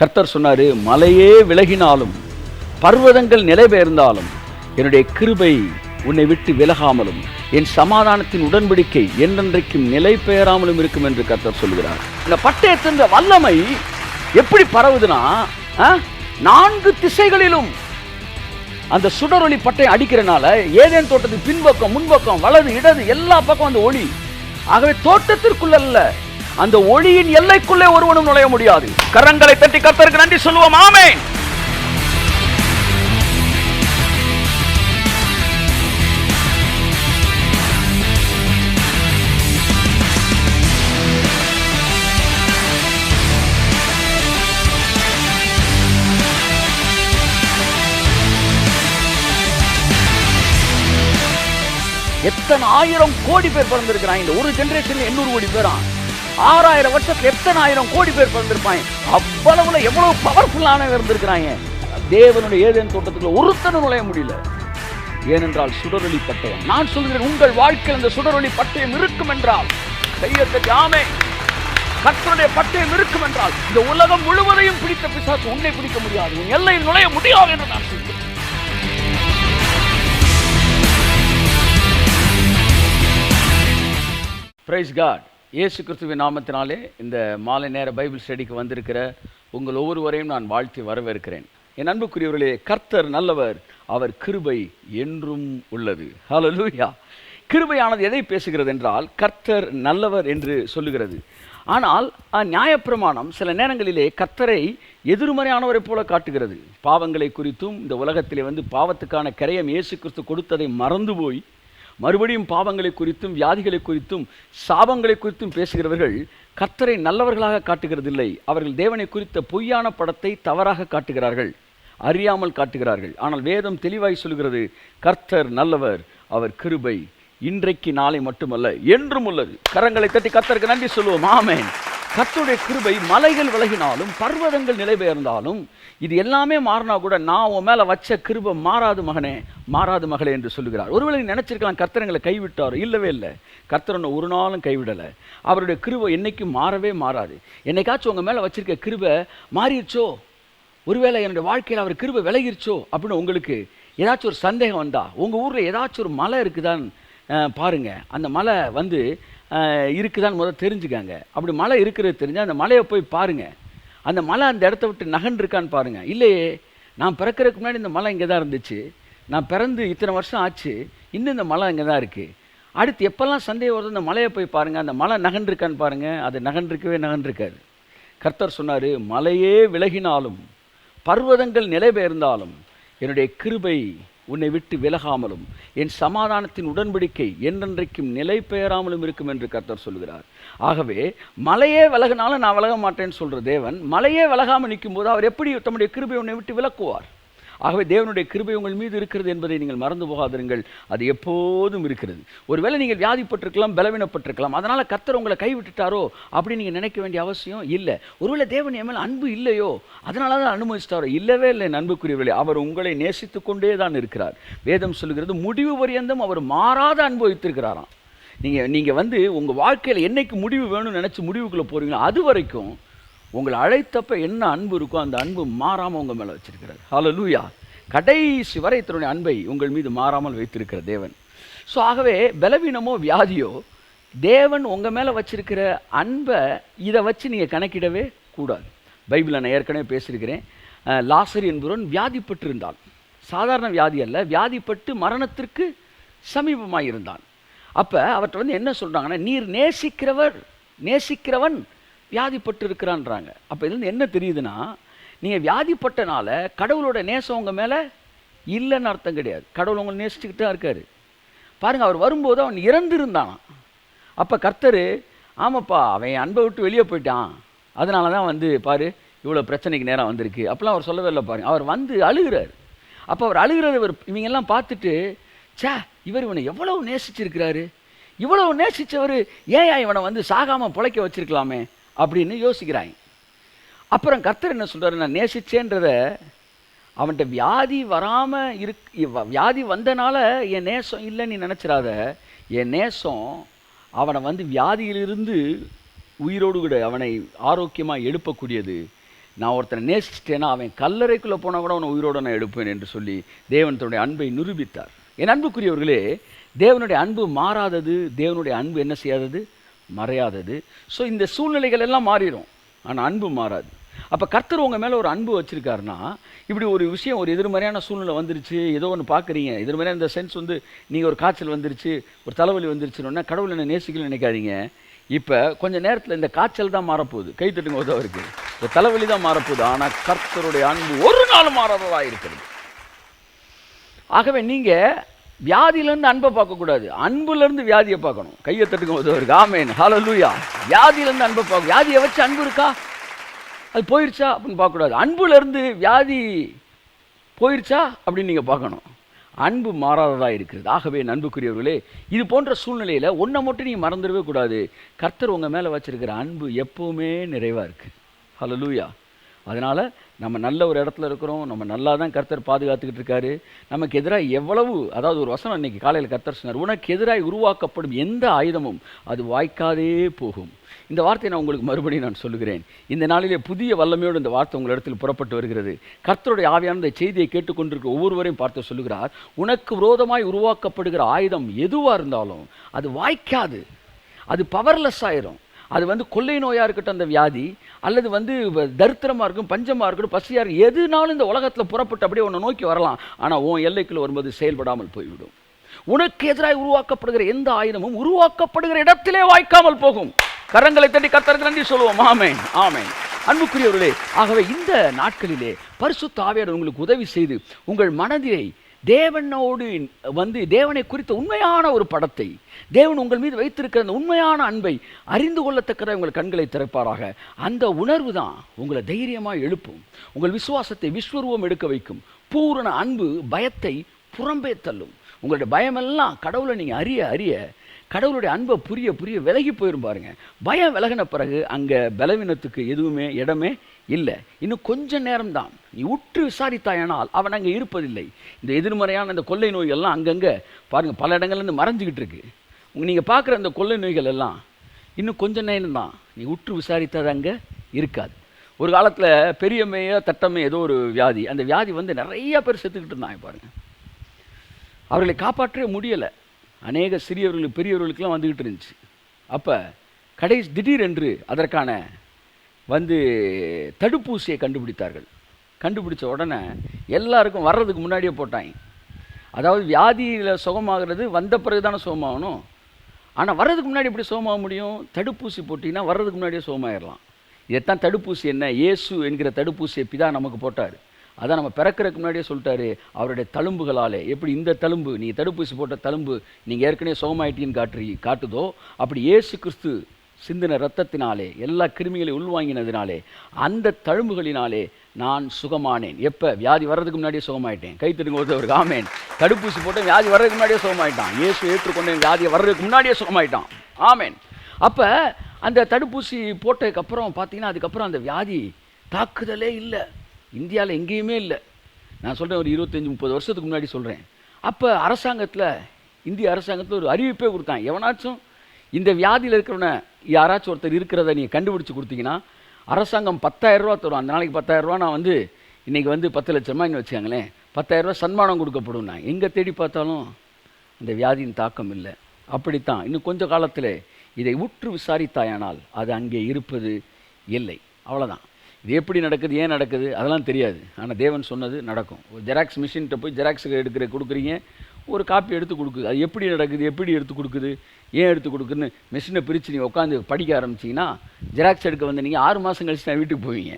கர்த்தர் சொன்னாரு, மலையே விலகினாலும் பர்வதங்கள் நிலைபெயர்ந்தாலும் என்னுடைய கிருபை உன்னை விட்டு விலகாமலும் என் சமாதானத்தின் உடன்படிக்கை என்றென்றைக்கும் நிலை பெயராமலும் இருக்கும் என்று கர்த்தர் சொல்கிறார். இந்த பட்டயத்தின் வல்லமை எப்படி பரவுதுன்னா, 4 திசைகளிலும் அந்த சுடரொளி பட்டயம் அடிக்கிறனால ஏதேன் தோட்டத்துக்கு பின்பக்கம், முன்பக்கம், வலது, இடது எல்லா பக்கம் அந்த ஒளி. ஆகவே தோட்டத்திற்குள்ள அல்ல, அந்த ஒளியின் எல்லைக்குள்ளே ஒருவனும் நுழைய முடியாது. கரங்களை தட்டி கர்த்தருக்கு நன்றி சொல்லுவோம். ஆமென். எத்தனை 1000 கோடி பேர் பிறந்திருக்கிறாங்க. இந்த ஒரு ஜெனரேஷன்ல 800 கோடி பேரா, 6000 வருஷத்துல எத்தனை 1000 கோடி பேர் பிறந்திருப்பாங்க. அவ்வளவுல எவ்வளவு பவர்ஃபுல்லான இருந்திருக்கிறாங்க. தேவனுடைய ஏதேன் தோட்டத்துக்குள்ள ஒருத்தனும் நுழைய முடியல. ஏனென்றால் சுடரொளி பட்டயம். நான் சொல்கிறேன், உங்கள் வாழ்க்கையில் அந்த சுடரொளி பட்டயம் இருக்கும் என்றால், கையத்தட்டி ஆமென். கர்த்தருடைய பட்டயம் இருக்கும் என்றால் இந்த உலகம் முழுவதையும் பிடித்த பிசாசு உன்னை பிடிக்க முடியாது, உன் எல்லையில் நுழைய முடியாது என்று நான் சொல்கிறேன். Praise God. இயேசு கிறிஸ்துவின் நாமத்தினாலே இந்த மாலை நேர பைபிள் ஸ்டடிக்கு வந்திருக்கிற உங்கள் ஒவ்வொருவரையும் நான் வாழ்த்தி வரவேற்கிறேன். என் அன்புக்குரியவர்களே, கர்த்தர் நல்லவர், அவர் கிருபை என்றும் உள்ளது. ஹல்லேலூயா. கிருபையானது எதை பேசுகிறது என்றால், கர்த்தர் நல்லவர் என்று சொல்லுகிறது. ஆனால் நியாயப்பிரமாணம் சில நேரங்களிலே கர்த்தரை எதிர்மறையானவரை போல காட்டுகிறது. பாவங்களை குறித்தும் இந்த உலகத்திலே பாவத்துக்கான கரையம் இயேசு கிறிஸ்து கொடுத்ததை மறந்து போய் மறுபடியும் பாவங்களை குறித்தும் வியாதிகளை குறித்தும் சாபங்களை குறித்தும் பேசுகிறவர்கள் கர்த்தரை நல்லவர்களாக காட்டுகிறதில்லை. அவர்கள் தேவனை குறித்த பொய்யான படத்தை தவறாக காட்டுகிறார்கள், அறியாமல் காட்டுகிறார்கள். ஆனால் வேதம் தெளிவாய் சொல்கிறது, கர்த்தர் நல்லவர், அவர் கிருபை இன்றைக்கு நாளை மட்டுமல்ல என்றும் உள்ளது. கரங்களை தட்டி கர்த்தருக்கு நன்றி சொல்லுவோம். ஆமென். கர்த்தருடைய கிருபை மலைகள் விலகினாலும் பர்வதங்கள் நிலைபெயர்ந்தாலும் இது எல்லாமே மாறினா கூட நான் உன் மேலே வச்ச கிருபை மாறாது மகனே, மாறாது மகளே என்று சொல்லுகிறார். ஒருவேளை நினைச்சிருக்கலாம் கர்த்தர் எங்களை கைவிட்டார். இல்லவே இல்லை, கர்த்தர் ஒன்று ஒரு நாளும் கைவிடலை. அவருடைய கிருபை என்னைக்கும் மாறவே மாறாது. என்னைக்காச்சும் உங்கள் மேலே வச்சிருக்க கிருபை மாறிடுச்சோ, ஒருவேளை என்னுடைய வாழ்க்கையில் அவர் கிருபை விலகிருச்சோ அப்படின்னு உங்களுக்கு ஏதாச்சும் ஒரு சந்தேகம் வந்தா, உங்கள் ஊரில் ஏதாச்சும் ஒரு மலை இருக்குதான்னு பாருங்கள். அந்த மலை இருக்குதான்னு முதல்ல தெரிஞ்சுக்காங்க. அப்படி மலை இருக்கிறது தெரிஞ்சால் அந்த மலையை போய் பாருங்கள். அந்த மலை அந்த இடத்த விட்டு நகன்றிருக்கான்னு பாருங்கள். இல்லையே, நான் பிறக்கிறதுக்கு முன்னாடி இந்த மலை இங்கே தான் இருந்துச்சு, நான் பிறந்து இத்தனை வருஷம் ஆச்சு, இன்னும் இந்த மலை இங்கே தான் இருக்குது. அடுத்து எப்போல்லாம் சந்தேகம் வருது அந்த மலையை போய் பாருங்கள், அந்த மலை நகன்றிருக்கான்னு பாருங்கள். அது நகன்றிருக்காது. கர்த்தர் சொன்னார், மலையே விலகினாலும் பர்வதங்கள் நிலைபெயர்ந்தாலும் என்னுடைய கிருபை உன்னை விட்டு விலகாமலும் என் சமாதானத்தின் உடன்படிக்கை என்றென்றைக்கும் நிலை பெயராமலும் இருக்கும் என்று கர்த்தர் சொல்கிறார். ஆகவே மலையே விலகினாலும் நான் விலக மாட்டேன்னு சொல்கிற தேவன் மலையே விலகாமல் நிற்கும் போது அவர் எப்படி தம்முடைய கிருபை உன்னை விட்டு விலக்குவார்? ஆகவே தேவனுடைய கிருபை உங்கள் மீது இருக்கிறது என்பதை நீங்கள் மறந்து போகாதிருங்கள். அது எப்போதும் இருக்கிறது. ஒருவேளை நீங்கள் வியாதிப்பட்டிருக்கலாம், பலவீனப்பட்டிருக்கலாம், அதனால் கர்த்தர் உங்களை கைவிட்டுட்டாரோ அப்படின்னு நீங்கள் நினைக்க வேண்டிய அவசியம் இல்லை. ஒருவேளை தேவன் என் மேல் அன்பு இல்லையோ அதனால தான் அனுமதிச்சிட்டாரோ? இல்லவே இல்லை அன்புக்குரியவர்களே, அவர் உங்களை நேசித்து கொண்டே தான் இருக்கிறார். வேதம் சொல்கிறது, முடிவு பரியந்தம் அவர் மாறாத அன்பு வைத்திருக்கிறாராம். நீங்கள் உங்கள் வாழ்க்கையில் என்னைக்கு முடிவு வேணும்னு நினச்சி முடிவுக்குள்ளே போகிறீங்களோ அது வரைக்கும் உங்களை அழைத்தப்ப என்ன அன்பு இருக்கோ அந்த அன்பு மாறாமல் உங்கள் மேலே வச்சிருக்கிறார். ஹல்லேலூயா. கடைசி வரை தன்னுடைய அன்பை உங்கள் மீது மாறாமல் வைத்திருக்கிற தேவன். ஸோ ஆகவே பலவீனமோ வியாதியோ தேவன் உங்கள் மேலே வச்சிருக்கிற அன்பை இதை வச்சு நீங்கள் கணக்கிடவே கூடாது. பைபிளில் நான் ஏற்கனவே பேசியிருக்கிறேன். லாசர் என்பவன் வியாதிப்பட்டு இருந்தான். சாதாரண வியாதி அல்ல, வியாதிப்பட்டு மரணத்திற்கு சமீபமாக இருந்தான். அப்போ அவர்கிட்ட என்ன சொல்கிறாங்கன்னா, நீர் நேசிக்கிறவன் வியாதிப்பட்டு இருக்கிறான்றாங்க. அப்போ இதுலேருந்து என்ன தெரியுதுன்னா, நீங்கள் வியாதிப்பட்டனால கடவுளோட நேசம் உங்கள் மேலே இல்லைன்னு அர்த்தம் கிடையாது. கடவுள் உங்களை நேசிச்சுக்கிட்டு தான் இருக்கார். பாருங்கள், அவர் வரும்போது அவன் இறந்துருந்தான். அப்போ கர்த்தர், ஆமாப்பா அவன் அன்பை விட்டு வெளியே போயிட்டான், அதனால தான் பாரு இவ்வளோ பிரச்சனைக்கு நேரம் வந்திருக்கு அப்போலாம் அவர் சொல்லவே இல்லை. பாருங்கள், அவர் அழுகிறார். அப்போ அவர் அழுகிறத இவங்கெல்லாம் பார்த்துட்டு, இவர் இவனை எவ்வளவு நேசிச்சிருக்கிறாரு, இவ்வளவு நேசித்தவர் ஏன் இவனை சாகாமல் பிழைக்க வச்சிருக்கலாமே அப்படின்னு யோசிக்கிறாங்க. அப்புறம் கர்த்தர் என்ன சொல்கிறாரு, நான் நேசிச்சேன்றத அவன்கிட்ட வியாதி வந்தனால என் நேசம் இல்லைன்னு நீ நினச்சிடாத. என் நேசம் அவனை வியாதியிலிருந்து உயிரோடு கூட அவனை ஆரோக்கியமாக எழுப்பக்கூடியது. நான் ஒருத்தனை நேசிச்சிட்டேன்னா அவன் கல்லறைக்குள்ளே போனால் கூட அவனை உயிரோடு நான் எடுப்பேன் என்று சொல்லி தேவன் தன்னுடைய அன்பை நிரூபித்தார். என் அன்புக்குரியவர்களே, தேவனுடைய அன்பு மாறாதது, தேவனுடைய அன்பு என்ன செய்யாதது, மறையாதது. ஸோ இந்த சூழ்நிலைகள் எல்லாம் மாறிடும், ஆனால் அன்பு மாறாது. அப்போ கர்த்தர் உங்கள் மேலே ஒரு அன்பு வச்சுருக்காருன்னா, இப்படி ஒரு விஷயம், ஒரு எதிர்மறையான சூழ்நிலை வந்துருச்சு, ஏதோ ஒன்று பார்க்குறீங்க, எதிர்மறையான இந்த சென்ஸ் வந்து நீங்கள் ஒரு காய்ச்சல் வந்துருச்சு, ஒரு தலைவலி வந்துருச்சுன்னா கடவுள் என்ன நேசிக்கலன்னு நினைக்காதீங்க. இப்போ கொஞ்சம் நேரத்தில் இந்த காய்ச்சல் தான் மாறப்போகுது, கை தட்டுங்க உதவருக்கு, இந்த தலைவலி தான் மாறப்போகுது. ஆனால் கர்த்தருடைய அன்பு ஒரு நாள் மாறாததாக இருக்கிறது. ஆகவே நீங்கள் வியாதியிலேருந்து அன்பை பார்க்கக்கூடாது, அன்புலேருந்து வியாதியை பார்க்கணும். கையை தட்டுங்க உதவருக்கு, ஆமேன், ஹல்லேலூயா. வியாதியிலேருந்து அன்பை பார்க்க, வியாதியை வச்சு அன்பு இருக்கா, அது போயிடுச்சா அப்படின்னு பார்க்கக்கூடாது. அன்புலேருந்து வியாதி போயிடுச்சா அப்படின்னு நீங்கள் பார்க்கணும். அன்பு மாறாததாக இருக்கிறது. ஆகவே அன்புக்குரியவர்களே, இது போன்ற சூழ்நிலையில் ஒன்றை மட்டும் நீங்கள் மறந்துடவே கூடாது, கர்த்தர் உங்கள் மேலே வச்சிருக்கிற அன்பு எப்போவுமே நிறைவாக இருக்குது. ஹல்லேலூயா. அதனால் நம்ம நல்ல ஒரு இடத்துல இருக்கிறோம், நம்ம நல்லா தான் கர்த்தர் பாதுகாத்துக்கிட்டு இருக்காரு. நமக்கு எதிராக எவ்வளவு, அதாவது ஒரு வசனம் இன்றைக்கி காலையில் கர்த்தர் சொன்னார், உனக்கு எதிராக உருவாக்கப்படும் எந்த ஆயுதமும் அது வாய்க்காதே போகும். இந்த வார்த்தையை நான் உங்களுக்கு மறுபடியும் நான் சொல்லுகிறேன். இந்த நாளிலே புதிய வல்லமையோடு இந்த வார்த்தை உங்கள் இடத்தில் புறப்பட்டு வருகிறது. கர்த்தருடைய ஆவியான இந்த செய்தியை கேட்டுக்கொண்டிருக்க ஒவ்வொருவரையும் பார்த்து சொல்லுகிறார், உனக்கு விரோதமாய் உருவாக்கப்படுகிற ஆயுதம் எதுவாக இருந்தாலும் அது வாய்க்காது, அது பவர்லெஸ் ஆயிரும். அது வந்து கொள்ளை நோயாக இருக்கட்டும், அந்த வியாதி, அல்லது வந்து தரித்திரமாக இருக்கும், பஞ்சமாக இருக்கட்டும், பசியாக இருக்கும், எதுனாலும் இந்த உலகத்தில் புறப்பட்டு அப்படியே உன்னை நோக்கி வரலாம். ஆனால் உன் எல்லைக்குள்ளே வரும்போது செயல்படாமல் போய்விடும். உனக்கு எதிராக உருவாக்கப்படுகிற எந்த ஆயுதமும் உருவாக்கப்படுகிற இடத்திலே வாய்க்காமல் போகும். கரங்களை தட்டி கர்த்தருக்கு நன்றி சொல்லுவோம். ஆமென், ஆமென். அன்புக்குரியவர்களே, ஆகவே இந்த நாட்களிலே பரிசுத்த ஆவியானவர் உங்களுக்கு உதவி செய்து உங்கள் மனதை தேவனோடு வந்து தேவனை குறித்த உண்மையான ஒரு படத்தை, தேவன் உங்கள் மீது வைத்திருக்கிற அந்த உண்மையான அன்பை அறிந்து கொள்ளத்தக்கதாக உங்கள் கண்களை திறப்பாராக. அந்த உணர்வு தான் உங்களை தைரியமாக எழுப்பும், உங்கள் விசுவாசத்தை விஸ்வரூபம் எடுக்க வைக்கும். பூரண அன்பு பயத்தை புறம்பே தள்ளும். உங்களுடைய பயமெல்லாம் கடவுளை நீங்கள் அறிய அறிய கடவுளுடைய அன்பை புரிய புரிய விலகி போயிரும் பாருங்க. பயம் விலகின பிறகு அங்கே பலவீனத்துக்கு எதுவுமே இடமே இல்லை. இன்னும் கொஞ்சம் நேரம்தான், நீ உற்று விசாரித்தாயானால் அவன் அங்கே இருப்பதில்லை. இந்த எதிர்மறையான இந்த கொள்ளை நோய்கள்லாம் அங்கங்கே பாருங்கள், பல இடங்கள்லேருந்து மறைஞ்சிக்கிட்டு இருக்கு. நீங்கள் பார்க்குற அந்த கொள்ளை நோய்கள் எல்லாம் இன்னும் கொஞ்சம் நேரம் தான், நீ உற்று விசாரித்தது அங்கே இருக்காது. ஒரு காலத்தில் பெரியம்மையோ தட்டம்மையோ ஏதோ ஒரு வியாதி, அந்த வியாதி வந்து நிறைய பேர் செத்துக்கிட்டு இருந்தாங்க பாருங்கள். அவர்களை காப்பாற்றவே முடியலை. அநேக சிறியவர்களுக்கு பெரியவர்களுக்கெல்லாம் வந்துக்கிட்டு இருந்துச்சு. அப்போ திடீரென்று அதற்கான வந்து தடுப்பூசியை கண்டுபிடித்தார்கள். கண்டுபிடிச்ச உடனே எல்லாருக்கும் வர்றதுக்கு முன்னாடியே போட்டாங்க. அதாவது வியாதியில் சுகமாகிறது வந்த பிறகு தானே சுகமாகணும். ஆனால் வர்றதுக்கு முன்னாடி எப்படி சுகமாக முடியும்? தடுப்பூசி போட்டிங்கன்னா வர்றதுக்கு முன்னாடியே சுகமாயிடலாம். இதைத்தான் தடுப்பூசி என்ன, இயேசு என்கிற தடுப்பூசியை பிதா நமக்கு போட்டார். அதான் நம்ம பிறக்கிறதுக்கு முன்னாடியே சொல்லிட்டாரு, அவருடைய தழும்புகளாலே, எப்படி இந்த தழும்பு, நீங்கள் தடுப்பூசி போட்ட தழும்பு நீங்கள் ஏற்கனவே சுகமாயிட்டீன்னு காட்டுதோ, அப்படி இயேசு கிறிஸ்து சிந்தின ரத்தத்தினாலே எல்லா கிருமிகளையும் உள்வாங்கினதினாலே அந்த தழும்புகளினாலே நான் சுகமானேன். எப்போ? வியாதி வர்றதுக்கு முன்னாடியே சுகமாயிட்டேன். கைத்தட்டுங்க ஒருத்தவருக்கு, ஆமேன். தடுப்பூசி போட்டு வியாதி வர்றதுக்கு முன்னாடியே சுகமாயிட்டான். இயேசு ஏற்றுக்கொண்டேன், வியாதியை வர்றதுக்கு முன்னாடியே சுகமாயிட்டான். ஆமேன். அப்போ அந்த தடுப்பூசி போட்டதுக்கப்புறம் பார்த்தீங்கன்னா அதுக்கப்புறம் அந்த வியாதி தாக்குதலே இல்லை. இந்தியாவில் எங்கேயுமே இல்லை. நான் சொல்கிறேன், ஒரு 25-30 வருஷத்துக்கு முன்னாடி சொல்கிறேன். அப்போ இந்திய அரசாங்கத்தில் ஒரு அறிவிப்பே கொடுத்தாங்க, எவனாச்சும் இந்த வியாதியில் இருக்கிறவனை யாராச்சும் ஒருத்தர் இருக்கிறத நீங்கள் கண்டுபிடிச்சி கொடுத்தீங்கன்னா அரசாங்கம் 10,000 ரூபா தரும். அந்த நாளைக்கு 10,000 ரூபா, நான் வந்து இன்றைக்கி வந்து 10 லட்சமான்னு வச்சுக்காங்களேன், 10,000 ரூபா சன்மானம் கொடுக்கப்படும். நான் எங்கே தேடி பார்த்தாலும் அந்த வியாதியின் தாக்கம் இல்லை. அப்படித்தான் இன்னும் கொஞ்சம் காலத்தில் இதை உற்று விசாரித்தாயானால் அது அங்கே இருப்பது இல்லை. அவ்வளோதான். இது எப்படி நடக்குது, ஏன் நடக்குது, அதெல்லாம் தெரியாது. ஆனால் தேவன் சொன்னது நடக்கும். ஒரு ஜெராக்ஸ் மிஷின்கிட்ட போய் ஜெராக்ஸுக்கு கொடுக்குறீங்க, ஒரு காப்பி எடுத்து கொடுக்குது. அது எப்படி நடக்குது, எப்படி எடுத்து கொடுக்குது, ஏன் எடுத்து கொடுக்குதுன்னு மிஷினை பிரித்து நீங்கள் உட்காந்து படிக்க ஆரம்பிச்சிங்கன்னா ஜெராக்ஸ் எடுக்க வந்து நீங்கள் 6 மாதம் கழிச்சு நான் வீட்டுக்கு போவீங்க,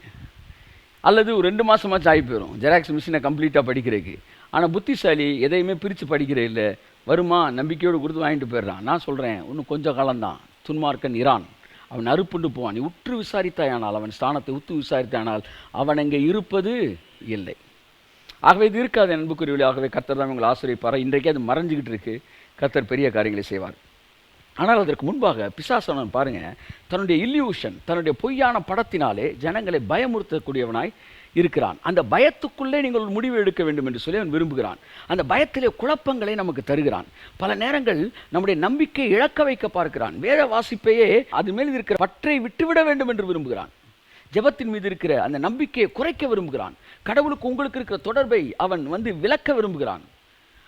அல்லது ஒரு 2 மாதமாச்சு ஆகி போயிடும் ஜெராக்ஸ் மிஷினை கம்ப்ளீட்டாக படிக்கிறதுக்கு. ஆனால் புத்திசாலி எதையுமே பிரித்து படிக்கிறே இல்லை, வருமா நம்பிக்கையோடு கொடுத்து வாங்கிட்டு போயிடுறான். நான் சொல்கிறேன், இன்னும் கொஞ்சம் காலம்தான். துன்மார்க்கன் இரான், அவன் அறுப்புண்டு போவான். நீ உற்று விசாரித்தாயானால், அவன் ஸ்தானத்தை உற்று விசாரித்தானால் அவன் அங்கே இருப்பது இல்லை. ஆகவே இது இருக்காது அன்புக்குரியவர்களே. ஆகவே கர்த்தர் தான் உங்களை ஆசிரியப்பார். இன்றைக்கே அது மறைஞ்சிக்கிட்டு இருக்கு. கர்த்தர் பெரிய காரியங்களை செய்வார். ஆனால் அதற்கு முன்பாக பிசாசனன் பாருங்கள், தன்னுடைய இல்யூஷன், தன்னுடைய பொய்யான படத்தினாலே ஜனங்களை பயமுறுத்தக்கூடியவனாய் இருக்கிறான். அந்த பயத்துக்குள்ளே நீங்கள் ஒரு முடிவு எடுக்க வேண்டும் என்று சொல்லி அவன் விரும்புகிறான். அந்த பயத்திலே குழப்பங்களை நமக்கு தருகிறான். பல நேரங்கள் நம்முடைய நம்பிக்கை இழக்க வைக்க பார்க்கிறான். வேத வாசிப்பையே அது மேல் இருக்கிற பற்றை விட்டுவிட வேண்டும் என்று விரும்புகிறான். ஜெபத்தின் மீது இருக்கிற அந்த நம்பிக்கையை குறைக்க விரும்புகிறான். கடவுளுக்கு உங்களுக்கு இருக்கிற தொடர்பை அவன் விலக்க விரும்புகிறான்.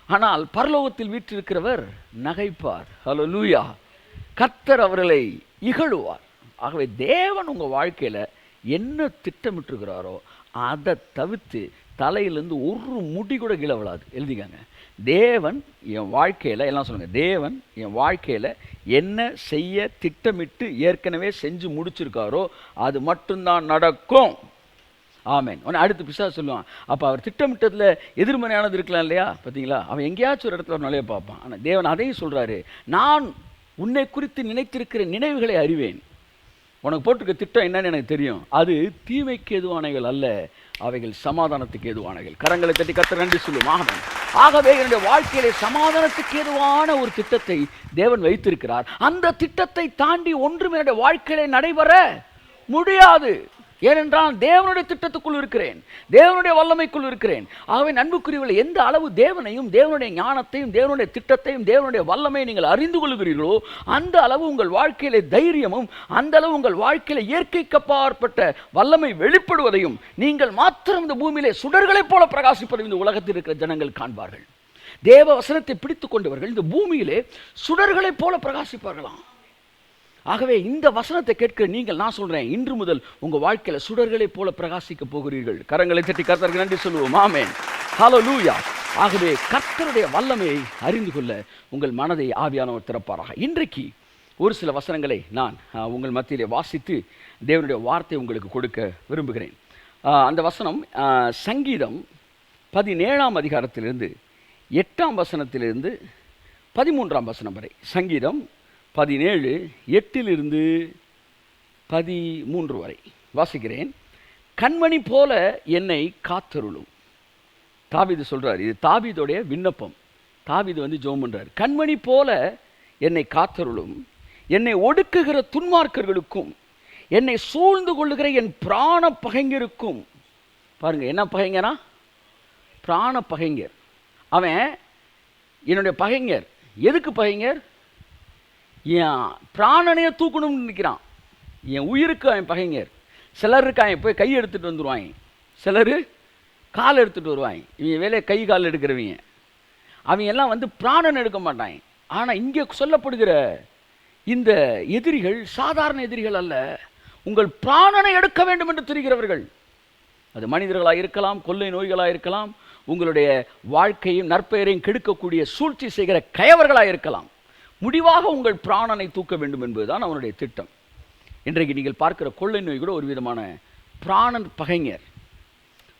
ஆனால் பரலோகத்தில் வீற்றிருக்கிறவர் நகைப்பார். ஹல்லேலூயா. கர்த்தர் அவர்களை இகழுவார். ஆகவே தேவன் உங்கள் வாழ்க்கையில் என்ன திட்டமிட்டிருக்கிறாரோ அதை தவிர்த்து தலையிலேருந்து ஒரு முடி கூட கீழே விழாது. எழுதிக்காங்க. தேவன் என் வாழ்க்கையில், எல்லாம் சொல்லுங்கள், தேவன் என் வாழ்க்கையில் என்ன செய்ய திட்டமிட்டு ஏற்கனவே செஞ்சு முடிச்சிருக்காரோ அது மட்டும்தான் நடக்கும். ஆமேன். உடனே அடுத்து பிசாசு சொல்லுவான், அப்போ அவர் திட்டமிட்டத்தில் எதிர்மறையானது இருக்கலாம் இல்லையா? பார்த்தீங்களா? அவன் எங்கேயாச்சும் ஒரு இடத்துல ஒரு நிலையை பார்ப்பான். ஆனால் தேவன் அதையும் சொல்கிறாரு, நான் உன்னை குறித்து நினைத்திருக்கிற நினைவுகளை அறிவேன். உனக்கு போட்டிருக்க திட்டம் என்னன்னு எனக்கு தெரியும். அது தீமைக்கு எதுவானைகள் அல்ல, அவைகள் சமாதானத்துக்கு ஏதுவானவைகள். கரங்களை தட்டி கர்த்தர் நன்றி சொல்லும். ஆகவே என்னுடைய வாழ்க்கையிலே சமாதானத்துக்கு ஏதுவான ஒரு திட்டத்தை தேவன் வைத்திருக்கிறார். அந்த திட்டத்தை தாண்டி ஒன்றும் என்னுடைய வாழ்க்கையிலே நடைபெற முடியாது. ஏனென்றால் தேவனுடைய திட்டத்துக்குள் இருக்கிறேன், தேவனுடைய வல்லமைக்குள் இருக்கிறேன். ஆகவே அன்புக்குரியவர்களே, எந்த அளவு தேவனையும் தேவனுடைய ஞானத்தையும் தேவனுடைய திட்டத்தையும் தேவனுடைய வல்லமையை நீங்கள் அறிந்து கொள்கிறீர்களோ அந்த அளவு உங்கள் வாழ்க்கையிலே தைரியமும், அந்த அளவு உங்கள் வாழ்க்கையில இயற்கைக்கு அப்பாற்பட்ட வல்லமை வெளிப்படுவதையும், நீங்கள் மாத்திரம் இந்த பூமியிலே சுடர்களைப் போல பிரகாசிப்பதையும் இந்த உலகத்தில் இருக்கிற ஜனங்கள் காண்பார்கள். தேவ வசனத்தை பிடித்துக் கொண்டவர்கள் இந்த பூமியிலே சுடர்களைப் போல பிரகாசிப்பார்களாம். ஆகவே இந்த வசனத்தை கேட்கிற நீங்கள், நான் சொல்றேன், இன்று முதல் உங்க வாழ்க்கையில சுடர்களைப் போல பிரகாசிக்க போகிறீர்கள். கரங்களை தட்டி கர்த்தருக்கு நன்றி சொல்லுவோம். ஆமென். ஹல்லேலூயா. ஆகவே கர்த்தருடைய வல்லமையை அறிந்து கொள்ள உங்கள் மனதை ஆவியானவர் திறப்பாராக. இன்றைக்கு ஒரு சில வசனங்களை நான் உங்கள் மத்தியிலே வாசித்து தேவனுடைய வார்த்தை உங்களுக்கு கொடுக்க விரும்புகிறேன். அந்த வசனம் சங்கீதம் 17ஆம் அதிகாரத்திலிருந்து 8ஆம் வசனத்திலிருந்து 13ஆம் வசனம் வரை. சங்கீதம் 17 8 13 வரை வாசிக்கிறேன். கண்மணி போல என்னை காத்தருளும். தாவீது சொல்றார், இது தாவீதுடைய விண்ணப்பம். தாவீது ஜெபம் பண்றார். கண்மணி போல என்னை காத்தருளும், என்னை ஒடுக்குகிற துன்மார்க்கர்களுக்கும் என்னை சூழ்ந்து கொள்ளுகிற என் பிராண பகைஞருக்கும். பாருங்க, என்ன பகைஞனா? பிராண பகைஞர். அவன் என்னுடைய பகைஞர். எதுக்கு பகைஞர்? என் பிராணனையை தூக்கணும்னு நிற்கிறான். என் உயிருக்கு அவன் பகைஞர். சிலர் இருக்காங்க, போய் கை எடுத்துகிட்டு வந்துடுவாங்க, சிலர் கால் எடுத்துகிட்டு வருவாங்க. இவங்க வேலையை கை கால் எடுக்கிறவங்க. அவங்க எல்லாம் பிராணன் எடுக்க மாட்டாங்க. ஆனால் இங்கே சொல்லப்படுகிற இந்த எதிரிகள் சாதாரண எதிரிகள் அல்ல, உங்கள் பிராணனை எடுக்க வேண்டும் என்று தெரிகிறவர்கள். அது மனிதர்களாக இருக்கலாம், கொள்ளை நோய்களாக இருக்கலாம், உங்களுடைய வாழ்க்கையும் நற்பெயரையும் கெடுக்கக்கூடிய சூழ்ச்சி செய்கிற கயவர்களாக இருக்கலாம். முடிவாக உங்கள் பிராணனை தூக்க வேண்டும் என்பதுதான் அவனுடைய திட்டம். இன்றைக்கு நீங்கள் பார்க்கிற கொள்ளை நோய் கூட ஒரு விதமான பிராணன் பகைஞர்.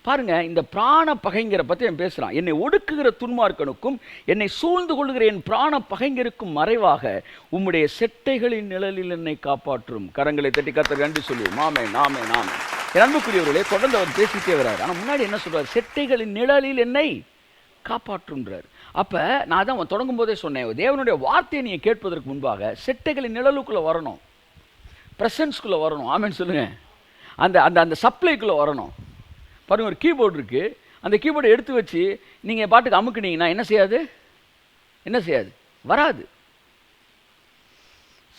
பாருங்க, இந்த பிராண பகைஞரை பற்றி அவன் பேசுகிறான். என்னை ஒடுக்குகிற துன்மார்க்கனுக்கும் என்னை சூழ்ந்து கொள்கிற என் பிராண பகைஞருக்கும் மறைவாக உம்முடைய செட்டைகளின் நிழலில் என்னை காப்பாற்றும். கரங்களை தட்டி கர்த்தருக்கு நன்றி சொல்லுவோம். ஆமென், ஆமென், ஆமென். என் அன்புக்குரியவர்களே, தொடர்ந்து அவர் பேசிட்டே வர்றார். ஆனால் முன்னாடி என்ன சொல்றார்? செட்டைகளின் நிழலில் என்னை காப்பாற்றுன்றார். அப்போ நான் தான் தொடங்கும் போதே சொன்னேன், தேவனுடைய வார்த்தையை நீங்கள் கேட்பதற்கு முன்பாக செட்டைகளின் நிழலுக்குள்ளே வரணும், ப்ரெசன்ஸ்குள்ளே வரணும். ஆமென் சொல்லுங்கள். அந்த அந்த அந்த சப்ளைக்குள்ளே வரணும். பாருங்கள், ஒரு கீபோர்டு இருக்குது. அந்த கீபோர்டை எடுத்து வச்சு நீங்கள் பாட்டுக்கு அமுக்குனீங்கன்னா என்ன செய்யாது? என்ன செய்யாது? வராது,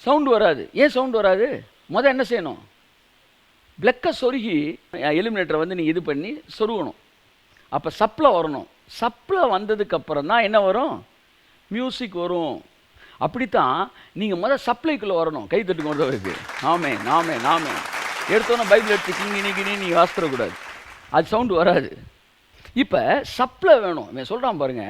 சவுண்டு வராது. ஏன் சவுண்டு வராது? முதல் என்ன செய்யணும்? பிளக்கை சொருகி எலிமினேட்டரை நீங்கள் இது பண்ணி சொருகணும். அப்போ சப்ளை வரணும். சப்ளை வந்ததுக்கு அப்புறம் தான் என்ன வரும்? மியூசிக் வரும். அப்படித்தான் நீங்கள் முதல் சப்ளைக்குள்ளே வரணும். கை தட்டுக்கு வரவருக்கு. ஆமென், ஆமென், ஆமென். எடுத்தோன்னே பைபிள் எடுத்து கிங்கி நீங்கள் வாசிடக்கூடாது, அது சவுண்டு வராது. இப்போ சப்ளை வேணும். இவன் சொல்கிறான் பாருங்க,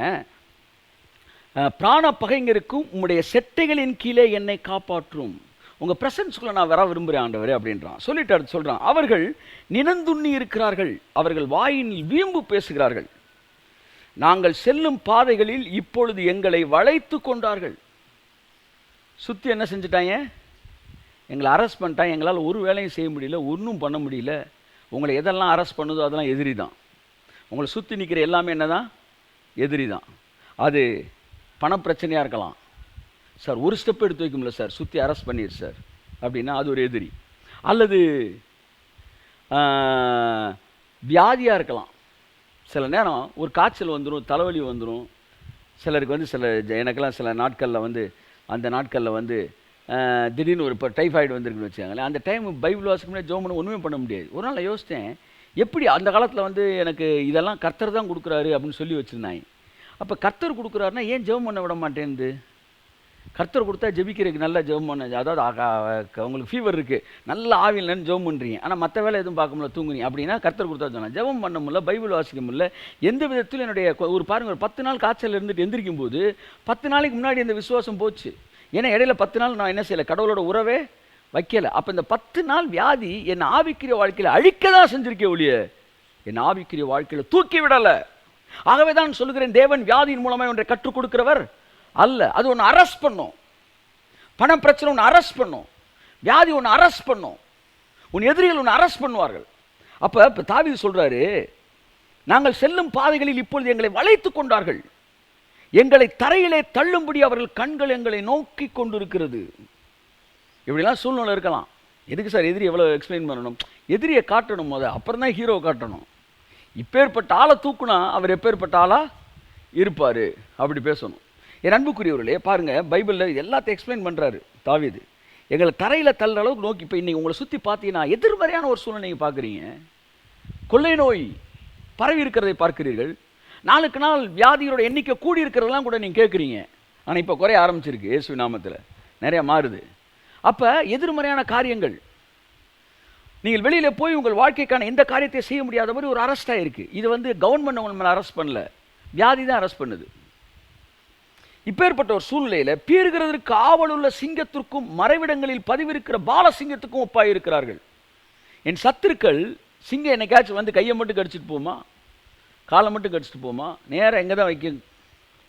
பிராண பகைஞருக்கும் உம்முடைய செட்டைகளின் கீழே என்னை காப்பாற்றும். உங்கள் ப்ரெசன்ஸ்குள்ளே நான் வர விரும்புகிறேன் ஆண்டவரே அப்படின்றான். சொல்லிட்டு அடுத்து சொல்கிறான், அவர்கள் நினந்துண்ணி இருக்கிறார்கள், அவர்கள் வாயினில் வீம்பு பேசுகிறார்கள், நாங்கள் செல்லும் பாதைகளில் இப்பொழுது எங்களை வளைத்து கொண்டார்கள். சுற்றி என்ன செஞ்சுட்டாங்க? எங்களை அரெஸ்ட் பண்ணிட்டாங்க. எங்களால் ஒரு வேலையும் செய்ய முடியல, ஒன்றும் பண்ண முடியல. உங்களை எதெல்லாம் அரெஸ்ட் பண்ணுதோ அதெல்லாம் எதிரி தான். உங்களை சுற்றி நிற்கிற எல்லாமே என்ன தான்? எதிரி தான். அது பணப்பிரச்சனையாக இருக்கலாம். சார் ஒரு ஸ்டெப் எடுத்து வைக்க முடியல சார், சுற்றி அரெஸ்ட் பண்ணிடு சார் அப்படின்னா அது ஒரு எதிரி. அல்லது வியாதியாக இருக்கலாம். சில நேரம் ஒரு காய்ச்சல் வந்துடும், தலைவலி வந்துடும். சிலருக்கு சில எனக்கெல்லாம் சில நாட்களில் அந்த நாட்களில் திடீர்னு ஒரு இப்போ டைஃபாய்டு வந்திருக்குன்னு வச்சுக்காங்களேன், அந்த டைம் பைபிள் வாசிக்க முடியாது, ஜெபம் பண்ண ஒன்றுமே பண்ண முடியாது. ஒரு நாள் யோசித்தேன், எப்படி அந்த காலத்தில் வந்து எனக்கு இதெல்லாம் கர்த்தர் தான் கொடுக்குறாரு அப்படின்னு சொல்லி வச்சுருந்தாங்க. அப்போ கர்த்தர் கொடுக்குறாருன்னா ஏன் ஜெபம் பண்ண விட மாட்டேன்து? கர்த்தர் கொடுத்தா ஜெபிக்கிறதுக்கு நல்லா ஜெபம் பண்ண, அதாவது உங்களுக்கு ஃபீவர் இருக்குது, நல்ல ஆவியில் நின்று ஜெபம் பண்ணுறீங்க, ஆனால் மற்ற வேலை எதுவும் பார்க்க முடியல, தூங்குறீங்க அப்படின்னா கர்த்தர் கொடுத்தா சொன்னால் ஜெபம் பண்ண முடியல, பைபிள் வாசிக்க முடியல, எந்த விதத்திலும் என்னுடைய ஒரு பாருங்கள், ஒரு 10 நாள் காய்ச்சல் இருந்துட்டு எந்திரிக்கும் போது 10 நாளைக்கு முன்னாடி அந்த விசுவாசம் போச்சு. ஏன்னா இடையில 10 நாள் நான் என்ன செய்யலை, கடவுளோட உறவே வைக்கலை. அப்போ இந்த 10 நாள் வியாதி என் ஆவிக்குரிய வாழ்க்கையில் அழிக்க தான் செஞ்சிருக்கே ஒழிய என் ஆவிக்குரிய வாழ்க்கையில் தூக்கி விடலை. ஆகவே தான் சொல்லுகிறேன், தேவன் வியாதியின் மூலமாக ஒன்றை கற்றுக் கொடுக்கிறவர் அல்ல. அது ஒன்று அரெஸ்ட் பண்ணும், பண பிரச்சனை ஒன்று அரெஸ்ட் பண்ணும், வியாதி ஒன்று அரெஸ்ட் பண்ணும், உன் எதிரிகள் ஒன்று அரெஸ்ட் பண்ணுவார்கள். அப்போ தாவீது சொல்றாரு, நாங்கள் செல்லும் பாதைகளில் இப்பொழுது எங்களை வளைத்து கொண்டார்கள், எங்களை தரையிலே தள்ளும்படி அவர்கள் கண்கள் எங்களை நோக்கி கொண்டிருக்கிறது. இப்படிலாம் சூழ்நிலை இருக்கலாம். எதுக்கு சார் எதிரி எவ்வளோ எக்ஸ்பிளைன் பண்ணணும்? எதிரியை காட்டணும் போது, அப்புறம் தான் ஹீரோ காட்டணும். இப்பேற்பட்ட ஆளை தூக்குனா அவர் எப்பேற்பட்ட ஆளா இருப்பார், அப்படி பேசணும். என் அன்புக்குரியவர்களே பாருங்கள், பைபிளில் எல்லாத்தையும் எக்ஸ்பிளைன் பண்ணுறாரு தாவீது. எங்களை தரையில் தள்ளுற அளவுக்கு நோக்கி. இப்போ இன்றைக்கி உங்களை சுற்றி பார்த்தீங்கன்னா எதிர்மறையான ஒரு சூழ்நிலை நீங்கள் பார்க்குறீங்க. கொள்ளை நோய் பரவி இருக்கிறதை பார்க்கிறீர்கள். நாளுக்கு நாள் வியாதியோட எண்ணிக்கை கூடி இருக்கிறதெல்லாம் கூட நீங்கள் கேட்குறீங்க. ஆனால் இப்போ குறைய ஆரம்பிச்சிருக்கு இயேசு நாமத்தில், நிறையா மாறுது. அப்போ எதிர்மறையான காரியங்கள், நீங்கள் வெளியில் போய் உங்கள் வாழ்க்கைக்கான எந்த காரியத்தை செய்ய முடியாத மாதிரி ஒரு அரெஸ்டாக இருக்குது. இது வந்து கவர்மெண்ட் உங்கள் மேலே அரெஸ்ட் பண்ணல, வியாதி தான் அரெஸ்ட் பண்ணுது. இப்பேற்பட்ட ஒரு சூழ்நிலையில் பீறுகிறதற்கு ஆவலுள்ள சிங்கத்திற்கும் மறைவிடங்களில் பதிவிருக்கிற பாலசிங்கத்துக்கும் ஒப்பாய் இருக்கிறார்கள். என் சத்துருக்கள் சிங்கம் என்னைக்காச்சும் வந்து கையை மட்டும் கடிச்சிட்டு போமா, காலை மட்டும் கடிச்சிட்டு போமா, நேராக எங்கே தான் வைக்கும்?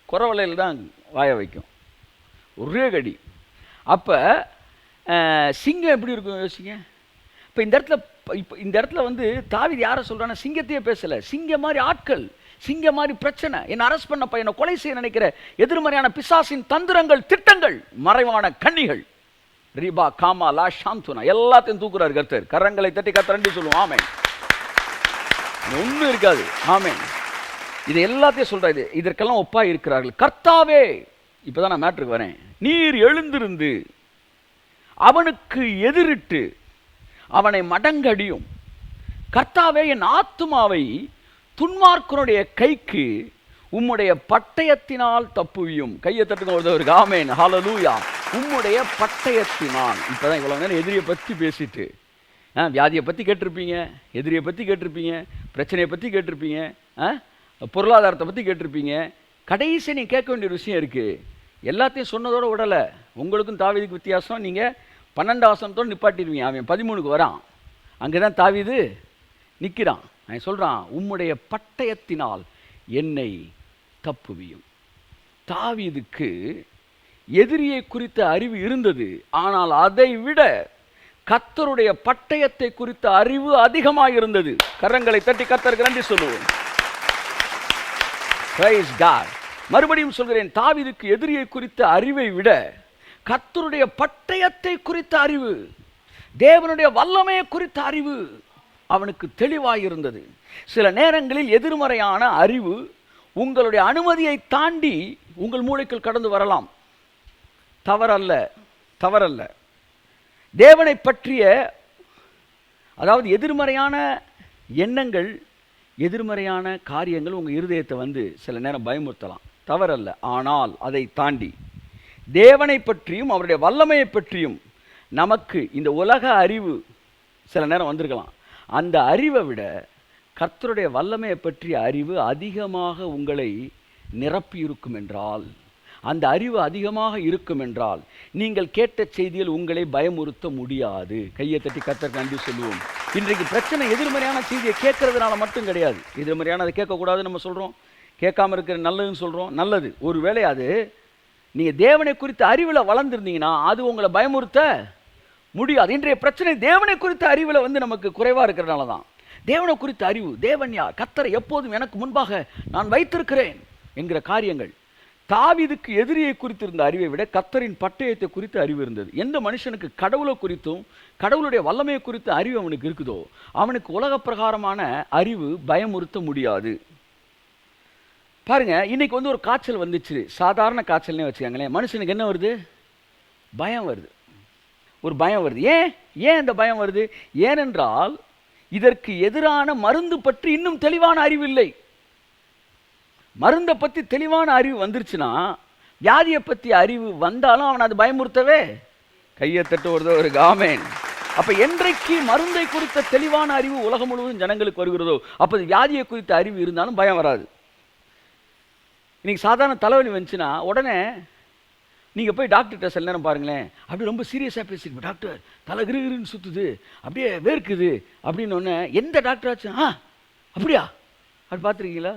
குறவலையில் தான் வாய வைக்கும், ஒரே கடி. அப்போ சிங்கம் எப்படி இருக்கும் யோசிங்க. இப்போ இந்த இடத்துல வந்து தாவீது யாரை சொல்கிறான்னா, சிங்கத்தையே பேசலை, சிங்கம் மாதிரி ஆட்கள், சிங்கம் மாதிரி பிரச்சனை, என்னை அரெஸ்ட் பண்ணப்ப என்னை கொலை செய்ய நினைக்கிற எதிர்மறையான பிசாசின் தந்திரங்கள், திட்டங்கள், மறைவான கண்ணிகள், ரீபா காமா லா சாந்துனா எல்லாத்தையும் தூக்குறாரு கர்த்தர். கரங்களை தட்டி கர்த்தரண்டி சொல்லுவோம் ஆமென். ஒன்றும் இருக்காது ஆமென். இது எல்லாத்தையும் சொல்றாரு, இதற்கெல்லாம் ஒப்பா இருக்கிறார்கள். கர்த்தாவே, இப்போதான் நான் மேட்ருக்கு வரேன், நீர் எழுந்திருந்து அவனுக்கு எதிரிட்டு அவனை மடங்கடியும். கர்த்தாவே, என் ஆத்துமாவை துன்மார்க்கனுடைய கைக்கு உம்முடைய பட்டயத்தினால் தப்புவியும். கையை தட்டுங்க ஒருத்தவருக்கு ஆமென் ஹல்லேலூயா. உம்முடைய பட்டயத்தினால். இப்போதான் இவ்வளோ நேரம் எதிரியை பற்றி பேசிட்டு, வியாதியை பற்றி கேட்டிருப்பீங்க, எதிரியை பற்றி கேட்டிருப்பீங்க, பிரச்சனையை பற்றி கேட்டிருப்பீங்க, பொருளாதாரத்தை பற்றி கேட்டிருப்பீங்க. கடைசி நீங்கள் கேட்க வேண்டிய விஷயம் இருக்குது. எல்லாத்தையும் சொன்னதோடு விடலை. உங்களுக்கும் தாவீதுக்கு வித்தியாசம். நீங்கள் 12 வசனத்தோடு நிப்பாட்டிடுவீங்க. அவன் 13க்கு வரான், அங்கே தான் தாவீது நிற்கிறான். நான் சொல்கிறான், உம்முடைய பட்டயத்தினால் என்னை தப்புவியும். தாவீதுக்கு எதிரியை குறித்த அறிவு இருந்தது, ஆனால் அதை விட கர்த்தருடைய பட்டயத்தை குறித்த அறிவு அதிகமாக இருந்தது. கரங்களை தட்டி கர்த்தருக்கு நன்றி சொல்லுவோம். Praise God. மறுபடியும் சொல்கிறேன், தாவீதுக்கு எதிரியை குறித்த அறிவை விட கர்த்தருடைய பட்டயத்தை குறித்த அறிவு, தேவனுடைய வல்லமையை குறித்த அறிவு அவனுக்கு தெளிவாக இருந்தது. சில நேரங்களில் எதிர்மறையான அறிவு உங்களுடைய அனுமதியை தாண்டி உங்கள் மூளைக்குள் கடந்து வரலாம். தவறல்ல, தவறல்ல. தேவனை பற்றிய, அதாவது எதிர்மறையான எண்ணங்கள், எதிர்மறையான காரியங்கள் உங்கள் இருதயத்தை வந்து சில நேரம் பயமுறுத்தலாம், தவறல்ல. ஆனால் அதை தாண்டி தேவனை பற்றியும் அவருடைய வல்லமையை பற்றியும் நமக்கு இந்த உலக அறிவு சில நேரம் வந்திருக்கலாம். அந்த அறிவை விட கர்த்தருடைய வல்லமையை பற்றிய அறிவு அதிகமாக உங்களை நிரப்பி இருக்கும் என்றால், அந்த அறிவு அதிகமாக இருக்கும் என்றால், நீங்கள் கேட்ட செய்தியில் உங்களை பயமுறுத்த முடியாது. கையை தட்டி கர்த்தருக்கு நன்றி சொல்லுவோம். இன்றைக்கு பிரச்சனை எதிர்மறையான செய்தியை கேட்கறதுனால மட்டும் கிடையாது. எதிர்மறையானதை கேட்கக்கூடாதுன்னு நம்ம சொல்கிறோம், கேட்காம இருக்கிற நல்லதுன்னு சொல்கிறோம். நல்லது. ஒருவேளை அது நீங்கள் தேவனை குறித்த அறிவில் வளர்ந்துருந்தீங்கன்னா அது உங்களை பயமுறுத்த முடியாது. இன்றைய பிரச்சனை தேவனை குறித்த அறிவில் வந்து நமக்கு குறைவாக இருக்கிறனால தான். தேவனை குறித்த அறிவு, தேவன் யார், கர்த்தரை எப்போதும் எனக்கு முன்பாக நான் வைத்திருக்கிறேன் என்கிற காரியங்கள். தாவீதுக்கு எதிரியை குறித்திருந்த அறிவை விட கர்த்தரின் பட்டயத்தை குறித்த அறிவு இருந்தது. எந்த மனுஷனுக்கு கடவுளை குறித்தும் கடவுளுடைய வல்லமையை குறித்த அறிவு அவனுக்கு இருக்குதோ அவனுக்கு உலக பிரகாரமான அறிவு பயமுறுத்த முடியாது. பாருங்க, இன்னைக்கு வந்து ஒரு காய்ச்சல் வந்துச்சு, சாதாரண காய்ச்சல்னே வச்சுக்காங்களேன், மனுஷனுக்கு என்ன வருது? பயம் வருது. ஒரு பயம் வருது. ஏன் இந்த பயம் வருது? ஏனென்றால் இதற்கு எதிரான மருந்து பற்றி இன்னும் தெளிவான அறிவு இல்லை. மருந்தை பற்றி தெளிவான அறிவு வந்துருச்சுன்னா, வியாதியை பற்றி அறிவு வந்தாலும் அவன் அது பயமுறுத்தவே. கையை தட்டு ஒரு ஆமென். அப்ப என்றைக்கு மருந்தை குறித்த தெளிவான அறிவு உலகம் முழுவதும் ஜனங்களுக்கு வருகிறதோ, அப்போ வியாதியை குறித்த அறிவு இருந்தாலும் பயம் வராது. இன்னைக்கு சாதாரண தலைவலி வந்துச்சுன்னா உடனே நீங்க போய் டாக்டர்கிட்ட சில நேரம் பாருங்களேன், அப்படி ரொம்ப சீரியஸாக பேசிட்டு, டாக்டர் தலை கிருன்னு சுத்துது, அப்படியே வேர்க்குது அப்படின்னு ஒன்று எந்த டாக்டர் ஆச்சு அப்படியா அப்படி பார்த்துருக்கீங்களா?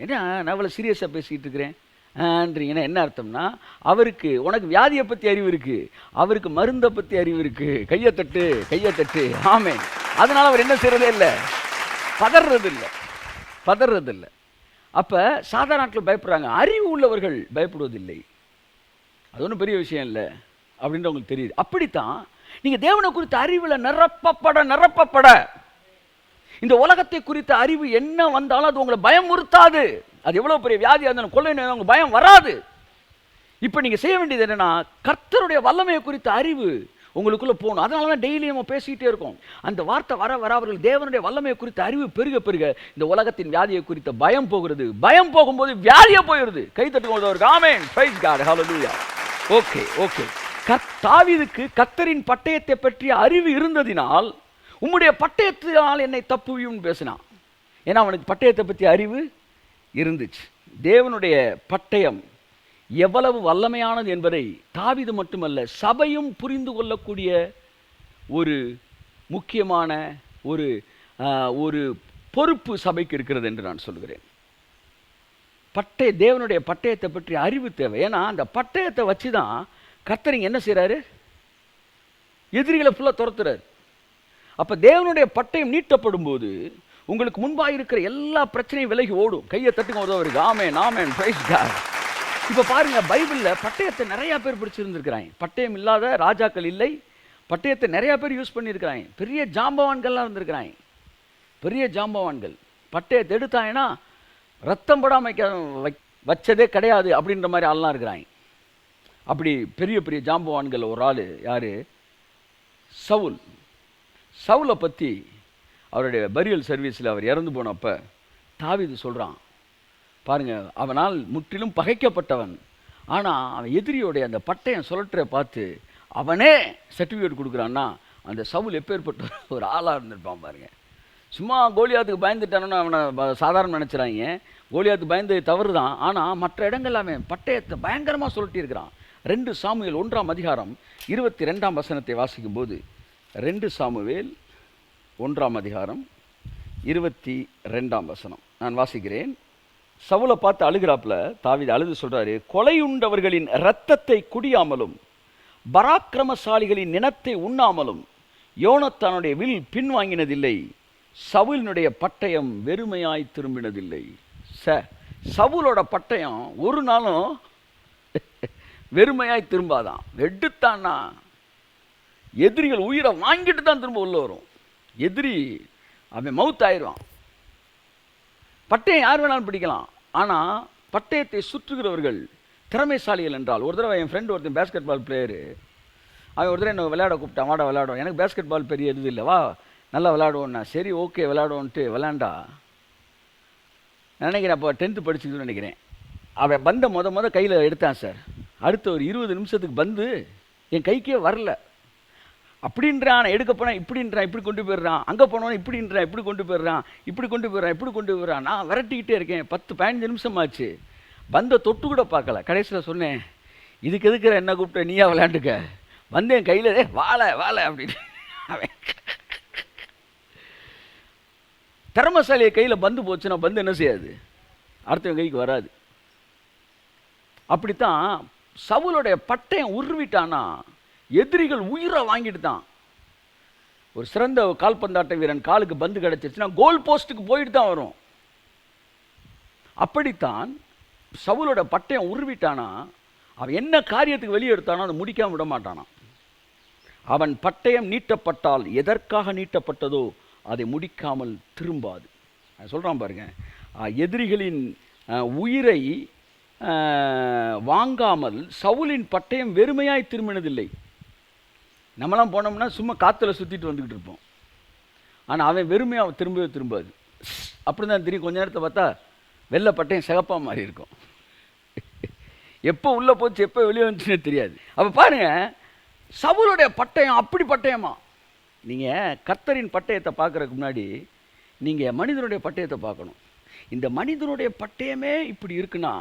என்ன நான் அவ்வளோ சீரியஸாக பேசிக்கிட்டு இருக்கிறேன் ஆன்றீங்கன்னா என்ன அர்த்தம்னா, அவருக்கு உனக்கு வியாதியை பற்றி அறிவு இருக்கு, அவருக்கு மருந்தை பற்றி அறிவு இருக்கு. கையை தட்டு ஆமென். அதனால அவர் என்ன செய்யறதே இல்லை, பதறது இல்லை. அப்போ சாதாரண நாட்கள் பயப்படுறாங்க, அறிவு உள்ளவர்கள் பயப்படுவதில்லை. அது ஒன்றும் பெரிய விஷயம் இல்லை அப்படின்ற உங்களுக்கு தெரியுது. அப்படித்தான் நீங்கள் தேவனை குறித்த அறிவில் நிரப்பப்பட இந்த உலகத்தை குறித்த அறிவு என்ன வந்தாலும் அது உங்களை பயமுறுத்தாது. அது எவ்வளோ பெரிய வியாதியாக இருந்தாலும் கொள்ளை நோய் உங்களுக்கு பயம் வராது. இப்போ நீங்கள் செய்ய வேண்டியது என்னென்னா, கர்த்தருடைய வல்லமையை குறித்த அறிவு உங்களுக்குள்ளே போகணும். அதனால தான் டெய்லி நம்ம பேசிக்கிட்டே இருக்கோம். அந்த வார்த்தை வர அவர்கள் தேவனுடைய வல்லமையை குறித்த அறிவு பெருக இந்த உலகத்தின் வியாதியை குறித்த பயம் போகிறது. பயம் போகும்போது வியாதியை போயிடுது. கை தட்டும்போது ஆமென், பிரைஸ் காட், ஹல்லேலூயா. ஓகே. தாவீதுக்கு கர்த்தரின் பட்டயத்தை பற்றிய அறிவு இருந்ததினால் உம்முடைய பட்டயத்தினால் என்னை தப்புவியும் பேசினான். ஏன்னா அவனுக்கு பட்டயத்தை பற்றி அறிவு இருந்துச்சு. தேவனுடைய பட்டயம் எவ்வளவு வல்லமையானது என்பதை தாவீது மட்டுமல்ல, சபையும் புரிந்து கொள்ளக்கூடிய ஒரு முக்கியமான ஒரு பொறுப்பு சபைக்கு இருக்கிறது என்று நான் சொல்கிறேன். தேவனுடைய பட்டயத்தை பற்றி அறிவு தேவை. ஏன்னா அந்த பட்டயத்தை வச்சு தான் கர்த்தர் என்ன செய்கிறாரு, எதிரிகளை ஃபுல்லாக துரத்துறாரு. அப்போ தேவனுடைய பட்டயம் நீட்டப்படும் போது உங்களுக்கு முன்பாக இருக்கிற எல்லா பிரச்சனையும் விலகி ஓடும். கையை தட்டுங்க உதவுறது. ஆமென், பிரைஸ் காட். இப்போ பாருங்க, பைபிளில் பட்டயத்தை நிறையா பேர் பிடிச்சிருந்துருக்கிறாங்க. பட்டயம் இல்லாத ராஜாக்கள் இல்லை. பட்டயத்தை நிறையா பேர் யூஸ் பண்ணியிருக்கிறாங்க. பெரிய ஜாம்பவான்கள்லாம் இருந்திருக்கிறாங்க. பெரிய ஜாம்பவான்கள் பட்டயத்தை எடுத்தாங்கன்னா ரத்தம் படாமல் வச்சதே கிடையாது அப்படின்ற மாதிரி ஆள்லாம் இருக்கிறாங்க. அப்படி பெரிய பெரிய ஜாம்பவான்கள் ஒரு ஆள் யார், சவுலை பற்றி அவருடைய பரியல் சர்வீஸில் அவர் இறந்து போனப்போ தாவீது சொல்கிறான் பாருங்க, அவனால் முற்றிலும் பகைக்கப்பட்டவன், ஆனால் அவன் எதிரியோடைய அந்த பட்டயம் சுழற்ற பார்த்து அவனே சர்டிஃபிகேட் கொடுக்குறான்னா அந்த சவுல் எப்பேற்பட்ட ஒரு ஆளாக இருந்திருப்பான் பாருங்க. சும்மா கோலியாத்துக்கு பயந்துட்டானோன்னு அவனை சாதாரண நினச்சிறாங்க. கோலியாத்துக்கு பயந்து தவறு தான், ஆனால் மற்ற இடங்கள் அவன் பட்டயத்தை பயங்கரமாக சுழட்டியிருக்கிறான். 2 சாமுவேல் 1ஆம் அதிகாரம் 22ஆம் வசனத்தை வாசிக்கும் போது, 2 சாமுவேல் 1ஆம் அதிகாரம் 22ஆம் வசனம் நான் வாசிக்கிறேன். சவுலை பார்த்து அழுகிறாப்புல தாவீது அழுது சொல்றாரு, கொலையுண்டவர்களின் இரத்தத்தை குடியாமலும் பராக்கிரமசாலிகளின் நினத்தை உண்ணாமலும் யோனத்தானுடைய வில் பின்வாங்கினதில்லை, சவுலினுடைய பட்டயம் வெறுமையாய் திரும்பினதில்லை. சவுலோட பட்டயம் ஒரு நாளும் வெறுமையாய் திரும்பாதான். எடுத்தான்னா எதிரிகள் உயிரை வாங்கிட்டு தான் திரும்ப உள்ள வரும். எதிரி அவன் மவுத் ஆயிடுவான். பட்டயம் யார் வேணாலும் பிடிக்கலாம், ஆனால் பட்டயத்தை சுற்றுகிறவர்கள் திறமைசாலிகள் என்றால். ஒரு தடவை என் ஃப்ரெண்டு ஒருத்தன் பேஸ்கெட் பால் பிளேயரு, அவன் ஒரு தடவை என்ன விளையாட கூப்பிட்டான், வாடா விளையாடும். எனக்கு பேஸ்கெட் பால் பெரிய இது இல்லை, வா நல்லா விளையாடுவோன்னா. சரி ஓகே விளையாடுவோன்ட்டு விளையாண்டா. நினைக்கிறேன் அப்போ 10th படிச்சுக்கிட்டு நினைக்கிறேன். அவன் பந்தை முத கையில் எடுத்தான் சார். அடுத்த ஒரு 20 நிமிஷத்துக்கு பந்து என் கைக்கே வரல. அப்படின்றான், எடுக்க போனால் இப்படின்றான், இப்படி கொண்டு போயிடுறான், அங்கே போனோன்னு இப்படின்றான், இப்படி கொண்டு போயிடுறான். நான் விரட்டிக்கிட்டே இருக்கேன். 10-15 நிமிஷம் ஆச்சு, பந்தை தொட்டு கூட பார்க்கல. கடைசியில் சொன்னேன், இதுக்கு எதுக்குற என்ன கூப்பிட்ட, நீயா விளையாண்டுக்க. வந்தேன் கையில் வாழை அப்படின்னு. அவன் திறமசாலியை கையில் பந்து போச்சுன்னா பந்து என்ன செய்யாது, அடுத்தவன் கைக்கு வராது. அப்படித்தான் சவுலுடைய பட்டயம் உருவிட்டானா எதிரிகள் உயிரை வாங்கிட்டு தான். ஒரு சிறந்த கால்பந்தாட்ட வீரன் காலுக்கு பந்து கிடைச்சிருச்சுன்னா கோல் போஸ்ட்டுக்கு போயிட்டு தான் வரும். அப்படித்தான் சவுலோட பட்டயம் உருவிட்டானா அவன் என்ன காரியத்துக்கு வெளியே எடுத்தானோ அதை முடிக்காம விட மாட்டானா. அவன் பட்டயம் நீட்டப்பட்டால் எதற்காக நீட்டப்பட்டதோ அதை முடிக்காமல் திரும்பாது. சொல்கிறான் பாருங்க, எதிரிகளின் உயிரை வாங்காமல் சவுலின் பட்டயம் வெறுமையாய் திரும்பினதில்லை. நம்மளாம் போனோம்னா சும்மா காற்றுல சுற்றிட்டு வந்துக்கிட்டு இருப்போம். ஆனால் அவன் வெறுமையாக திரும்பவே திரும்பாது. அப்படி தான் தெரியும். கொஞ்ச நேரத்தை பார்த்தா வெள்ளை பட்டயம் சிகப்பாக மாறி இருக்கும். எப்போ உள்ளே போச்சு எப்போ வெளியே வந்துச்சுன்னு தெரியாது. அப்போ பாருங்கள், சவுலுடைய பட்டயம் அப்படி பட்டயமா. நீங்கள் கர்த்தரின் பட்டயத்தை பார்க்குறதுக்கு முன்னாடி நீங்கள் மனிதனுடைய பட்டயத்தை பார்க்கணும். இந்த மனிதனுடைய பட்டயமே இப்படி இருக்குன்னா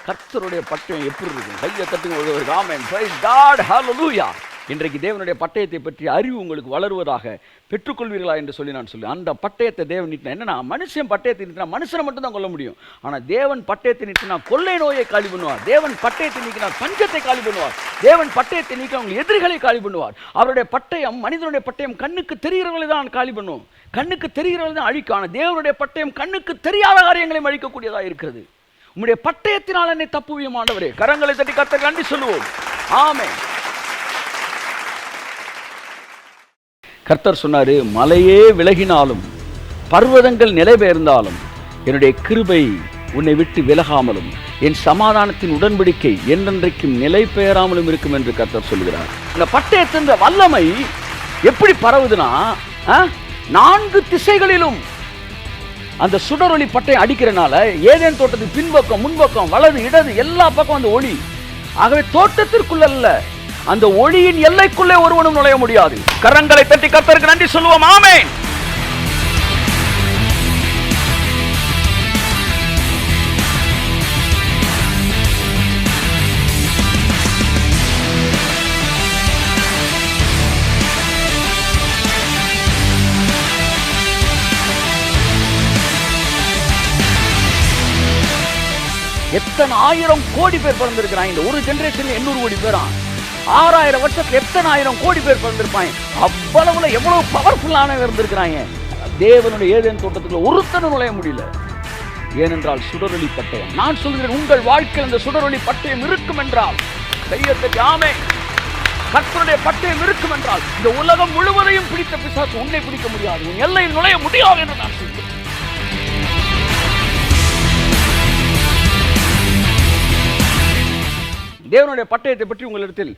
கர்த்தருடைய பட்டயம் எப்படி இருக்கும்? கையை தட்டுங்க. ஆமென், பிரைஸ் காட், ஹல்லேலூயா. இன்றைக்கு தேவனுடைய பட்டயத்தை பற்றி அறிவு உங்களுக்கு வளருவதாக பெற்றுக்கொள்வீர்களா என்று சொல்லி நான் சொல்லுவேன். அந்த பட்டயத்தை தேவன் நீட்டினா என்னன்னா, மனுஷன் பட்டயத்தை நீட்டினா மனுஷனை மட்டும் தான் கொல்ல முடியும். ஆனால் தேவன் பட்டயத்தை நீட்டினா கொள்ளை நோயை காலி பண்ணுவார். தேவன் பட்டயத்தை நீக்கினால் பஞ்சத்தை காலி பண்ணுவார். தேவன் பட்டயத்தை நீக்கி அவங்க எதிரிகளை காலி பண்ணுவார். அவருடைய பட்டயம், மனிதனுடைய பட்டயம் கண்ணுக்கு தெரிகிறவர்களை தான் காலி பண்ணும், கண்ணுக்கு தெரிகிறவர்களை தான் அழிக்கும். ஆனால் தேவனுடைய பட்டயம் கண்ணுக்கு தெரியாத காரியங்களையும் அழிக்கக்கூடியதாக இருக்கிறது. உம்முடைய பட்டயத்தினால் என்னை தப்புவியும் ஆண்டவரே. கரங்களை தட்டி கர்த்தருக்கு நன்றி சொல்லுவோம். ஆமென். கர்த்தர் சொன்னாரு, மலையே விலகினாலும் பர்வதங்கள் நிலைபெயர்ந்தாலும் என்னுடைய கிருபை உன்னை விட்டு விலகாமலும் என் சமாதானத்தின் உடன்படிக்கை என்றென்றைக்கும் நிலை பெயராமலும் இருக்கும் என்று கர்த்தர் சொல்கிறார். இந்த பட்டயத்தின் வல்லமை எப்படி பரவுதுன்னா, 4 திசைகளிலும் அந்த சுடரொளி பட்டயம் அடிக்கிறனால ஏதேன் தோட்டத்துக்கு பின்பக்கம் முன்பக்கம் வலது இடது எல்லா பக்கம் அந்த ஒளி. ஆகவே தோட்டத்திற்குள்ள அல்ல, அந்த ஒளியின் எல்லைக்குள்ளே ஒருவனும் நுழைய முடியாது. கரங்களை தட்டி கர்த்தருக்கு நன்றி சொல்லுவோம். ஆமென். எத்தனை 1000 கோடி பேர் பிறந்திருக்கிறாங்க. இந்த ஒரு ஜெனரேஷன் 800 கோடி பேரா. 6000 வருஷத்துக்கு எத்தனை 1000 கோடி பேர் பிறந்திருப்பாங்க. அவ்வளவுல எவ்வளவு பவர்ஃபுல்லான இருந்திருக்கிறாங்க. தேவனுடைய ஏதேன் தோட்டத்துக்குள்ள ஒருத்தனும் நுழைய முடியல. ஏனென்றால் சுடரொளி பட்டயம். நான் சொல்கிறேன், உங்கள் வாழ்க்கையில் அந்த சுடரொளி பட்டயம் இருக்கும் என்றால், கையெழுத்து ஆமென், கர்த்தருடைய பட்டயம் இருக்கும் என்றால் இந்த உலகம் முழுவதையும் பிடித்த பிசாசு உன்னை பிடிக்க முடியாது, உன் எல்லையில் நுழைய முடியாது என்று நான் சொல்கிறேன். தேவனுடைய பட்டயத்தை பற்றி உங்களிடத்தில்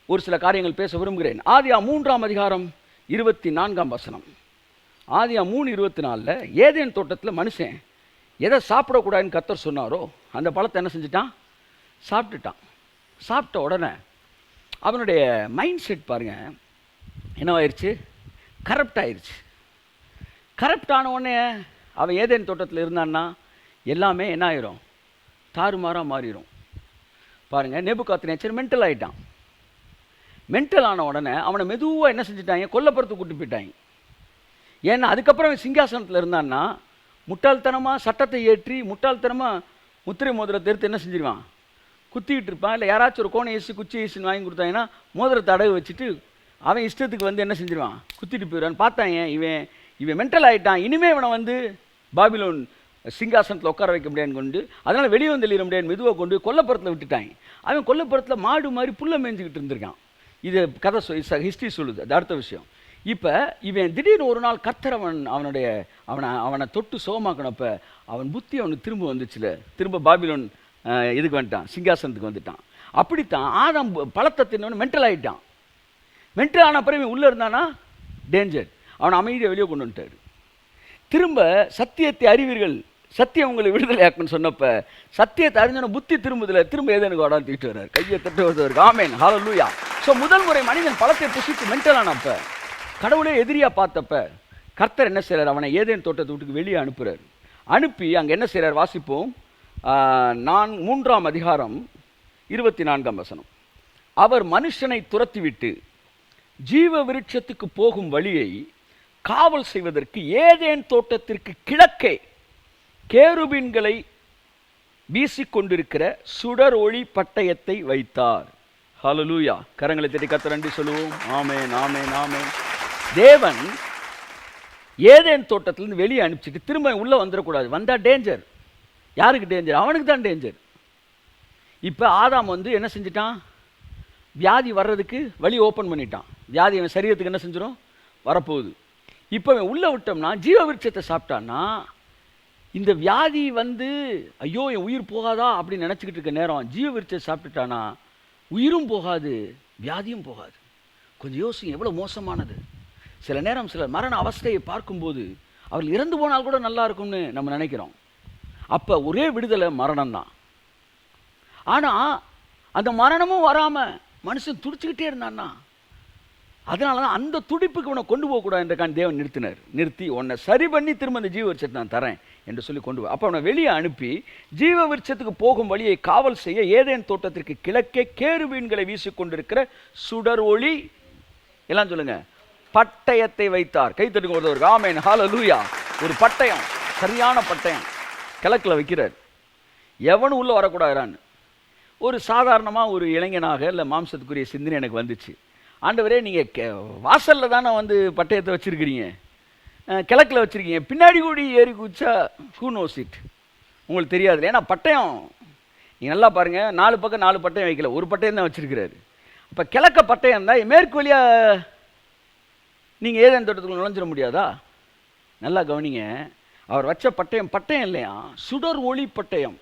ஒரு சில காரியங்கள் பேச விரும்புகிறேன். ஆதியாகமம் 3ஆம் அதிகாரம் 24ஆம் வசனம். ஆதியாகமம் 3:24 ஏதேன் தோட்டத்தில் மனுஷன் எதை சாப்பிடக்கூடாதுன்னு கர்த்தர் சொன்னாரோ அந்த பழத்தை என்ன செஞ்சிட்டான்? சாப்பிட்டுட்டான். சாப்பிட்ட உடனே அவனுடைய மைண்ட் செட் பாருங்க என்னவாயிருச்சு? கரப்ட் ஆயிடுச்சு. கரப்ட் ஆன உடனே அவன் ஏதேன் தோட்டத்தில் இருந்தான்னா எல்லாமே என்ன ஆயிரும்? தாறுமாறாக மாறிடும். பாருங்கள், நேபுகாத்நேச்சர் மென்டல் ஆகிட்டான். மென்டல் ஆன உடனே அவனை மெதுவாக என்ன செஞ்சுட்டாங்க? கொல்லப்புறத்துக்கு கூட்டு போயிட்டாங்க. ஏன்னா அதுக்கப்புறம் சிங்காசனத்தில் இருந்தான்னா முட்டாள்தனமாக சட்டத்தை ஏற்றி முட்டாள்தனமாக முத்திரை மோதிரத்தை எடுத்து என்ன செஞ்சிருவான்? குத்திக்கிட்டு இருப்பான். இல்லை யாராச்சும் ஒரு கோணை ஏசி குச்சி ஏசின்னு வாங்கி கொடுத்தாங்கன்னா மோதிரத்தை அடகு வச்சுட்டு அவன் இஷ்டத்துக்கு வந்து என்ன செஞ்சிருவான்? குத்திட்டு போயிடுவான்னு பார்த்தாங்க. இவன் மென்டல் ஆகிட்டான். இனிமேல் இவனை வந்து பாபிலோன் சிங்காசனத்தில் உட்கார வைக்க முடியாதுன்னு கொண்டு, அதனால் வெளியே வந்து எழுத முடியாது மெதுவாக கொண்டு கொல்லப்புறத்தில் விட்டுட்டாங்க. அவன் கொல்லப்புறத்தில் மாடு மாதிரி புல்லை மேய்ஞ்சிக்கிட்டு இருந்திருக்கான். இது கதை ஹிஸ்ட்ரி சொல்லுது. அது அடுத்த விஷயம். இப்போ இவன் திடீர்னு ஒரு நாள் கர்த்தர் அவனை தொட்டு சோமாக்கினப்ப அவன் புத்தி அவனுக்கு திரும்ப வந்துச்சுல, திரும்ப பாபிலோன் இதுக்கு வந்துட்டான், சிங்காசனத்துக்கு வந்துட்டான். அப்படித்தான் ஆதாம் பழத்தை தின்னவனு மென்டல் ஆகிட்டான். மென்டல் ஆன பிறகு உள்ளே இருந்தானா டேஞ்சர். அவனை அமைதியை வெளியே கொண்டு வந்துட்டார். திரும்ப சத்தியத்தை அறிவீர்கள், சத்தியம் உங்களை விடுதலை ஆக்குன்னு சொன்னப்ப சத்தியத்தை அறிஞ்சன புத்தி திரும்புதில் திரும்ப ஏதேனுக்கு வாடான்னு தூக்கிட்டு வர்றார். கையை தட்டு வருவார். ஆமென், ஹல்லேலூயா. ஸோ முதல் முறை மனிதன் பழத்தை புசித்து மென்டல் ஆனப்ப, கடவுளே எதிரியாக பார்த்தப்ப கர்த்தர் என்ன செய்கிறார்? அவனை ஏதேன் தோட்டத்தை வீட்டுக்கு வெளியே அனுப்புகிறார். அனுப்பி அங்கே என்ன செய்கிறார்? வாசிப்போம். 3ஆம் அதிகாரம் 24ஆம் வசனம். அவர் மனுஷனை துரத்திவிட்டு ஜீவ விருட்சத்துக்கு போகும் வழியை காவல் செய்வதற்கு ஏதேன் தோட்டத்திற்கு கிழக்கே கேருபீன்களை வீசிக்கொண்டிருக்கிற சுடர் ஒளி பட்டயத்தை வைத்தார். ஹல்லேலூயா. கரங்களை தட்டி கர்த்தருக்கு நன்றி சொல்லுவோம். ஆமென், ஆமென், ஆமென். தேவன் ஏதேன் தோட்டத்திலிருந்து வெளியே அனுப்பிச்சிட்டு திரும்ப உள்ளே வந்துடக்கூடாது. வந்தால் டேஞ்சர். யாருக்கு டேஞ்சர்? அவனுக்கு தான் டேஞ்சர். இப்போ ஆதாம் வந்து என்ன செஞ்சிட்டான்? வியாதி வர்றதுக்கு வழி ஓப்பன் பண்ணிட்டான். வியாதி அவன் சரீரத்துக்கு என்ன செஞ்சிடும்? வரப்போகுது. இப்போ அவன் உள்ளே விட்டோம்னா ஜீவ விருட்சத்தை சாப்பிட்டான்னா இந்த வியாதி வந்து ஐயோ என் உயிர் போகாதா அப்படின்னு நினச்சிக்கிட்டு இருக்க நேரம் ஜீவ விருட்சத்தை சாப்பிட்டுட்டானா உயிரும் போகாது, வியாதியும் போகாது. கொஞ்சம் யோசிங்க, எவ்வளோ மோசமானது. சில நேரம் சில மரண அவஸ்தையை பார்க்கும்போது அவர்கள் இறந்து போனால் கூட நல்லா இருக்கும்னு நம்ம நினைக்கிறோம். அப்போ ஒரே விடுதலை மரணம் தான். ஆனால் அந்த மரணமும் வராமல் மனுஷன் துடிச்சுக்கிட்டே இருந்தான்னா, அதனால தான் அந்த துடிப்புக்கு உன்னை கொண்டு போகக்கூடாது என்றக்கான் தேவன் நிறுத்தி உன்னை சரி பண்ணி திரும்ப அந்த ஜீவ விருட்சத்தை நான் தரேன் என்று சொல்லி கொண்டு போ. அப்போ அவனை வெளியே அனுப்பி ஜீவ விருட்சத்துக்கு போகும் வழியை காவல் செய்ய ஏதேன் தோட்டத்திற்கு கிழக்கே கேருபீன்களை வீசிக்கொண்டிருக்கிற சுடர் ஒளி, எல்லாம் சொல்லுங்க, பட்டயத்தை வைத்தார். கை தட்டுங்க ஒருத்தருக்கு. ஆமென், ஹல்லேலூயா. ஒரு பட்டயம், சரியான பட்டயம் கிழக்கில் வைக்கிறார். எவனும் உள்ளே வரக்கூடாதுறான்னு. ஒரு சாதாரணமாக ஒரு இளைஞனாக இல்லை மாம்சத்துக்குரிய சிந்தனை எனக்கு வந்துச்சு. ஆண்டவரே, நீங்கள் வாசலில் தானே வந்து பட்டயத்தை வச்சுருக்கிறீங்க, கிழக்கில் வச்சுருக்கீங்க, பின்னாடி கூடி ஏறி குச்சா ஹூ நோஸ் இட், உங்களுக்கு தெரியாது. ஏன்னா பட்டயம் நீங்கள் நல்லா பாருங்கள், 4 பக்கம் 4 பட்டயம் வைக்கல, ஒரு பட்டயம் தான் வச்சுருக்கிறாரு. அப்போ கிழக்க பட்டயம் தான், மேற்கு வழியாக நீங்கள் ஏதேன் தோட்டத்துக்குள்ள நுழைஞ்சிட முடியாதா? நல்லா கவனிங்க, அவர் வச்ச பட்டயம் இல்லையா, சுடர் ஒளி பட்டயம்.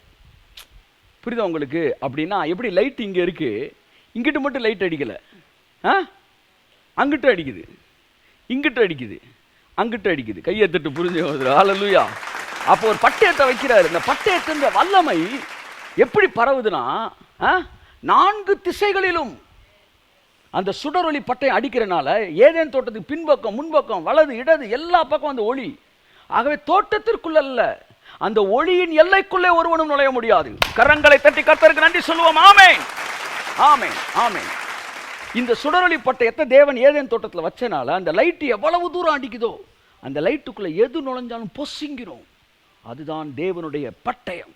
புரியுதா உங்களுக்கு? அப்படின்னா எப்படி லைட் இங்கே இருக்குது, இங்கிட்டு மட்டும் லைட் அடிக்கலை, அங்கிட்டு அடிக்குது, இங்கிட்டு அடிக்குது, அங்கிட்டு அடிக்குது. கையை தட்டு, புரிஞ்சு போகுது. ஹல்லேலூயா. அப்போ ஒரு பட்டயத்தை வைக்கிறாரு. இந்த பட்டயத்தின் வல்லமை எப்படி பரவுதுன்னா, 4 திசைகளிலும் அந்த சுடரொளி பட்டயம் அடிக்கிறனால ஏதேன் தோட்டத்துக்கு பின்பக்கம், முன்பக்கம், வலது, இடது, எல்லா பக்கம் அந்த ஒளி. ஆகவே தோட்டத்திற்குள்ள அல்ல, அந்த ஒளியின் எல்லைக்குள்ளே ஒருவனும் நுழைய முடியாது. கரங்களை தட்டி கர்த்தருக்கு நன்றி சொல்லுவோம். ஆமென், ஆமென், ஆமென். இந்த சுடரொளி பட்டயத்தை தேவன் ஏதேன் தோட்டத்தில் வச்சனால அந்த லைட்டு எவ்வளவு தூரம் அடிக்குதோ அந்த லைட்டுக்குள்ள எது நுழைஞ்சாலும் பொசுங்கிறோம். அதுதான் தேவனுடைய பட்டயம்.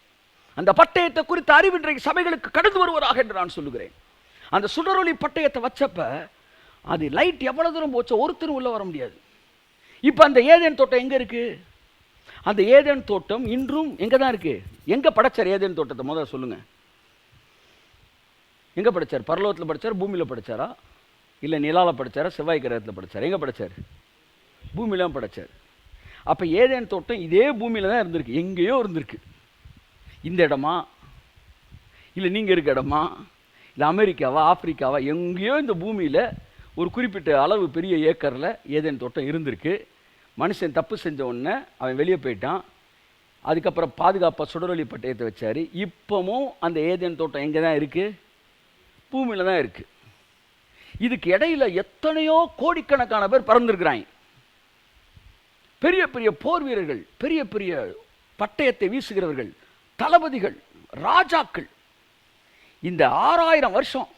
அந்த பட்டயத்தை குறித்த அறிவு இன்றைக்கு சபைகளுக்கு கடந்து வருவதாக என்று நான் சொல்லுகிறேன். அந்த சுடரொளி பட்டயத்தை வச்சப்ப அது லைட் எவ்வளவு தூரம் போச்சோ ஒருத்தரும் உள்ள வர முடியாது. இப்போ அந்த ஏதேன் தோட்டம் எங்க இருக்கு? அந்த ஏதேன் தோட்டம் இன்றும் எங்க தான் இருக்கு. எங்க படைச்சார் ஏதேன் தோட்டத்தை? முதல்ல சொல்லுங்க. எங்க படைச்சார்? பரலோகத்தில் படைச்சார், பூமியில் படைச்சாரா, இல்லை நிலால படைச்சாரா, செவ்வாய் கிரகத்தில் படைச்சார்? எங்க படைச்சார்? பூமியில படைச்சார். அப்ப ஏதேன் தோட்டம் இதே பூமியில தான் இருந்திருக்கு. எங்கேயோ இருந்திருக்கு. இந்த இடமா, இல்லை நீங்க இருக்க இடமா, இல்லை அமெரிக்காவா, ஆப்பிரிக்காவா, எங்கேயோ இந்த பூமியில ஒரு குறிப்பிட்ட அளவு பெரிய ஏக்கரில் ஏதேன் தோட்டம் இருந்திருக்கு. மனுஷன் தப்பு செஞ்ச உடனே அவன் வெளியே போயிட்டான். அதுக்கப்புறம் பாதுகாப்பாக சுடரொளி பட்டயத்தை வச்சாரு. இப்பவும் அந்த ஏதேன் தோட்டம் எங்கே தான் இருக்கு? பூமியில தான் இருக்கு. இதுக்கு இடையில எத்தனையோ கோடிக்கணக்கான பேர் பறந்துருக்கிறாங்க. பெரிய பெரிய போர் வீரர்கள், பெரிய பெரிய பட்டயத்தை வீசுகிறவர்கள், தளபதிகள், ராஜாக்கள். இந்த 6000 வருஷம்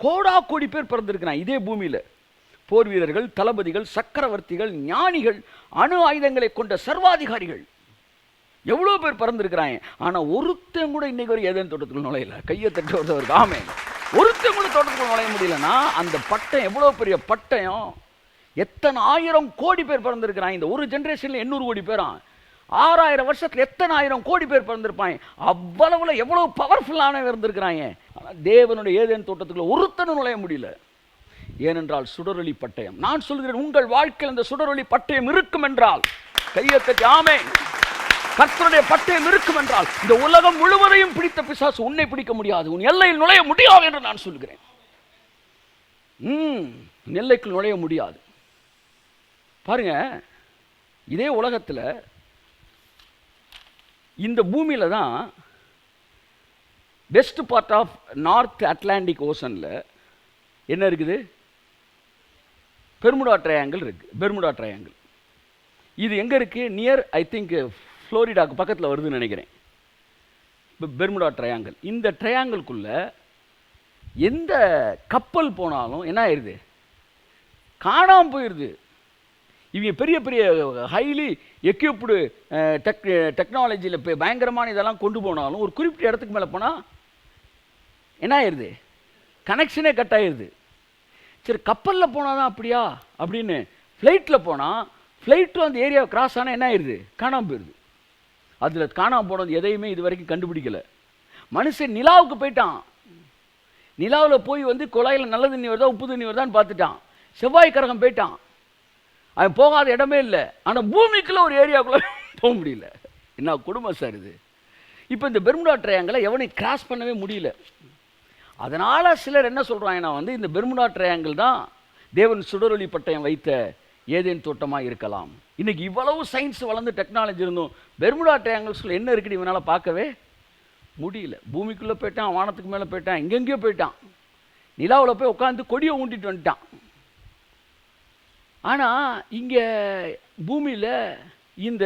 கோடா கோடி பேர் பிறந்திருக்கிறாங்க இதே பூமியில. போர் வீரர்கள், தளபதிகள், சக்கரவர்த்திகள், ஞானிகள், அணு ஆயுதங்களை கொண்ட சர்வாதிகாரிகள் எவ்வளோ பேர் பறந்துருக்கிறாங்க. ஆனால் ஒருத்தன் கூட இன்னைக்கு ஒரு ஏதேன் தோட்டத்துக்குள் நுழையல. கையை தட்டு வருது. ஆமே, ஒருத்தன் கூட தோட்டத்துக்குள் நுழைய முடியலன்னா அந்த பட்டயம் எவ்வளோ பெரிய பட்டயம். எத்தனை 1000 கோடி பேர் பிறந்திருக்கிறாங்க. இந்த ஒரு ஜென்ரேஷனில் 800 கோடி பேரா. 6000 வருஷத்தில் எத்தனை 1000 கோடி பேர் பிறந்திருப்பாங்க. அவ்வளவுல எவ்வளவு பவர்ஃபுல்லான இருந்திருக்கிறாங்க. ஆனால் தேவனுடைய ஏதேன் தோட்டத்துக்குள்ள ஒருத்தனும் நுழைய முடியல. ஏனென்றால் சுடரொளி பட்டயம். நான் சொல்கிறேன், உங்கள் வாழ்க்கையில் இந்த சுடரொளி பட்டயம் இருக்கும் என்றால் கையத்தட்டி ஆமென். கர்த்தருடைய பட்டயம் இருக்கும் என்றால் இந்த உலகம் முழுவதையும் பிடித்த பிசாசு உன்னை பிடிக்க முடியாது, உன் எல்லையில் நுழைய முடியாது என்று நான் சொல்கிறேன். எல்லைக்குள் நுழைய முடியாது. பாருங்க, இதே உலகத்தில் இந்த பூமியில தான் west part of north Atlantic ஓசன்ல என்ன இருக்குது? பெர்முடா ட்ரையாங்கிள் இருக்கு. பெர்முடா ட்ரையாங்கிள் இது எங்க இருக்கு? நியர் ஐ திங்க் புளோரிடாக்கு பக்கத்தில் வருதுன்னு நினைக்கிறேன். Bermuda triangle. இந்த ட்ரையாங்கிள்குள்ள எந்த கப்பல் போனாலும் என்ன ஆயிடுது? காணாமல் போயிடுது. இவங்க பெரிய பெரிய ஹைலி எக்யூப்டு டெக்னாலஜியில் பயங்கரமான இதெல்லாம் கொண்டு போனாலும் ஒரு குறிப்பிட்ட இடத்துக்கு மேலே போனால் என்ன ஆயிடுது? கனெக்ஷனே கட் ஆயிடுது. சரி, கப்பலில் போனால் தான் அப்படியா அப்படின்னு ஃப்ளைட்டில் போனால் ஃப்ளைட்டும் அந்த ஏரியாவை கிராஸ் ஆனால் என்ன ஆயிடுது? காணாமல் போயிடுது. அதில் காணாமல் போனது எதையுமே இது வரைக்கும் கண்டுபிடிக்கலை. மனுஷன் நிலாவுக்கு போயிட்டான். நிலாவில் போய் வந்து குழாயில் நல்ல தண்ணி வருதா உப்பு தண்ணி வருதான்னு பார்த்துட்டான். செவ்வாய் கிரகம் போயிட்டான். அவன் போகாத இடமே இல்லை. ஆனால் பூமிக்குள்ள ஒரு ஏரியாவுக்குள்ள போக முடியல. என்ன குடும்பம் சார் இது? இப்போ இந்த பெர்முடா ட்ரையாங்கிளை எவனையும் கிராஸ் பண்ணவே முடியல. அதனால் சிலர் என்ன சொல்கிறாங்கன்னா வந்து இந்த பெர்முடா ட்ரையாங்கிள் தான் தேவன் சுடரொளி பட்டயம் வைத்த ஏதேன் தோட்டமாக இருக்கலாம். இன்றைக்கி இவ்வளவு சயின்ஸ் வளர்ந்து டெக்னாலஜி இருந்தும் பெர்முடா ட்ரையாங்கிள்ஸில் என்ன இருக்குன்னு இவனால் பார்க்கவே முடியல. பூமிக்குள்ளே போயிட்டான், வானத்துக்கு மேலே போயிட்டான், எங்கெங்கேயோ போயிட்டான், நிலாவில் போய் உட்காந்து கொடியை ஊண்டிட்டு வந்துட்டான். ஆனால் இங்கே பூமியில் இந்த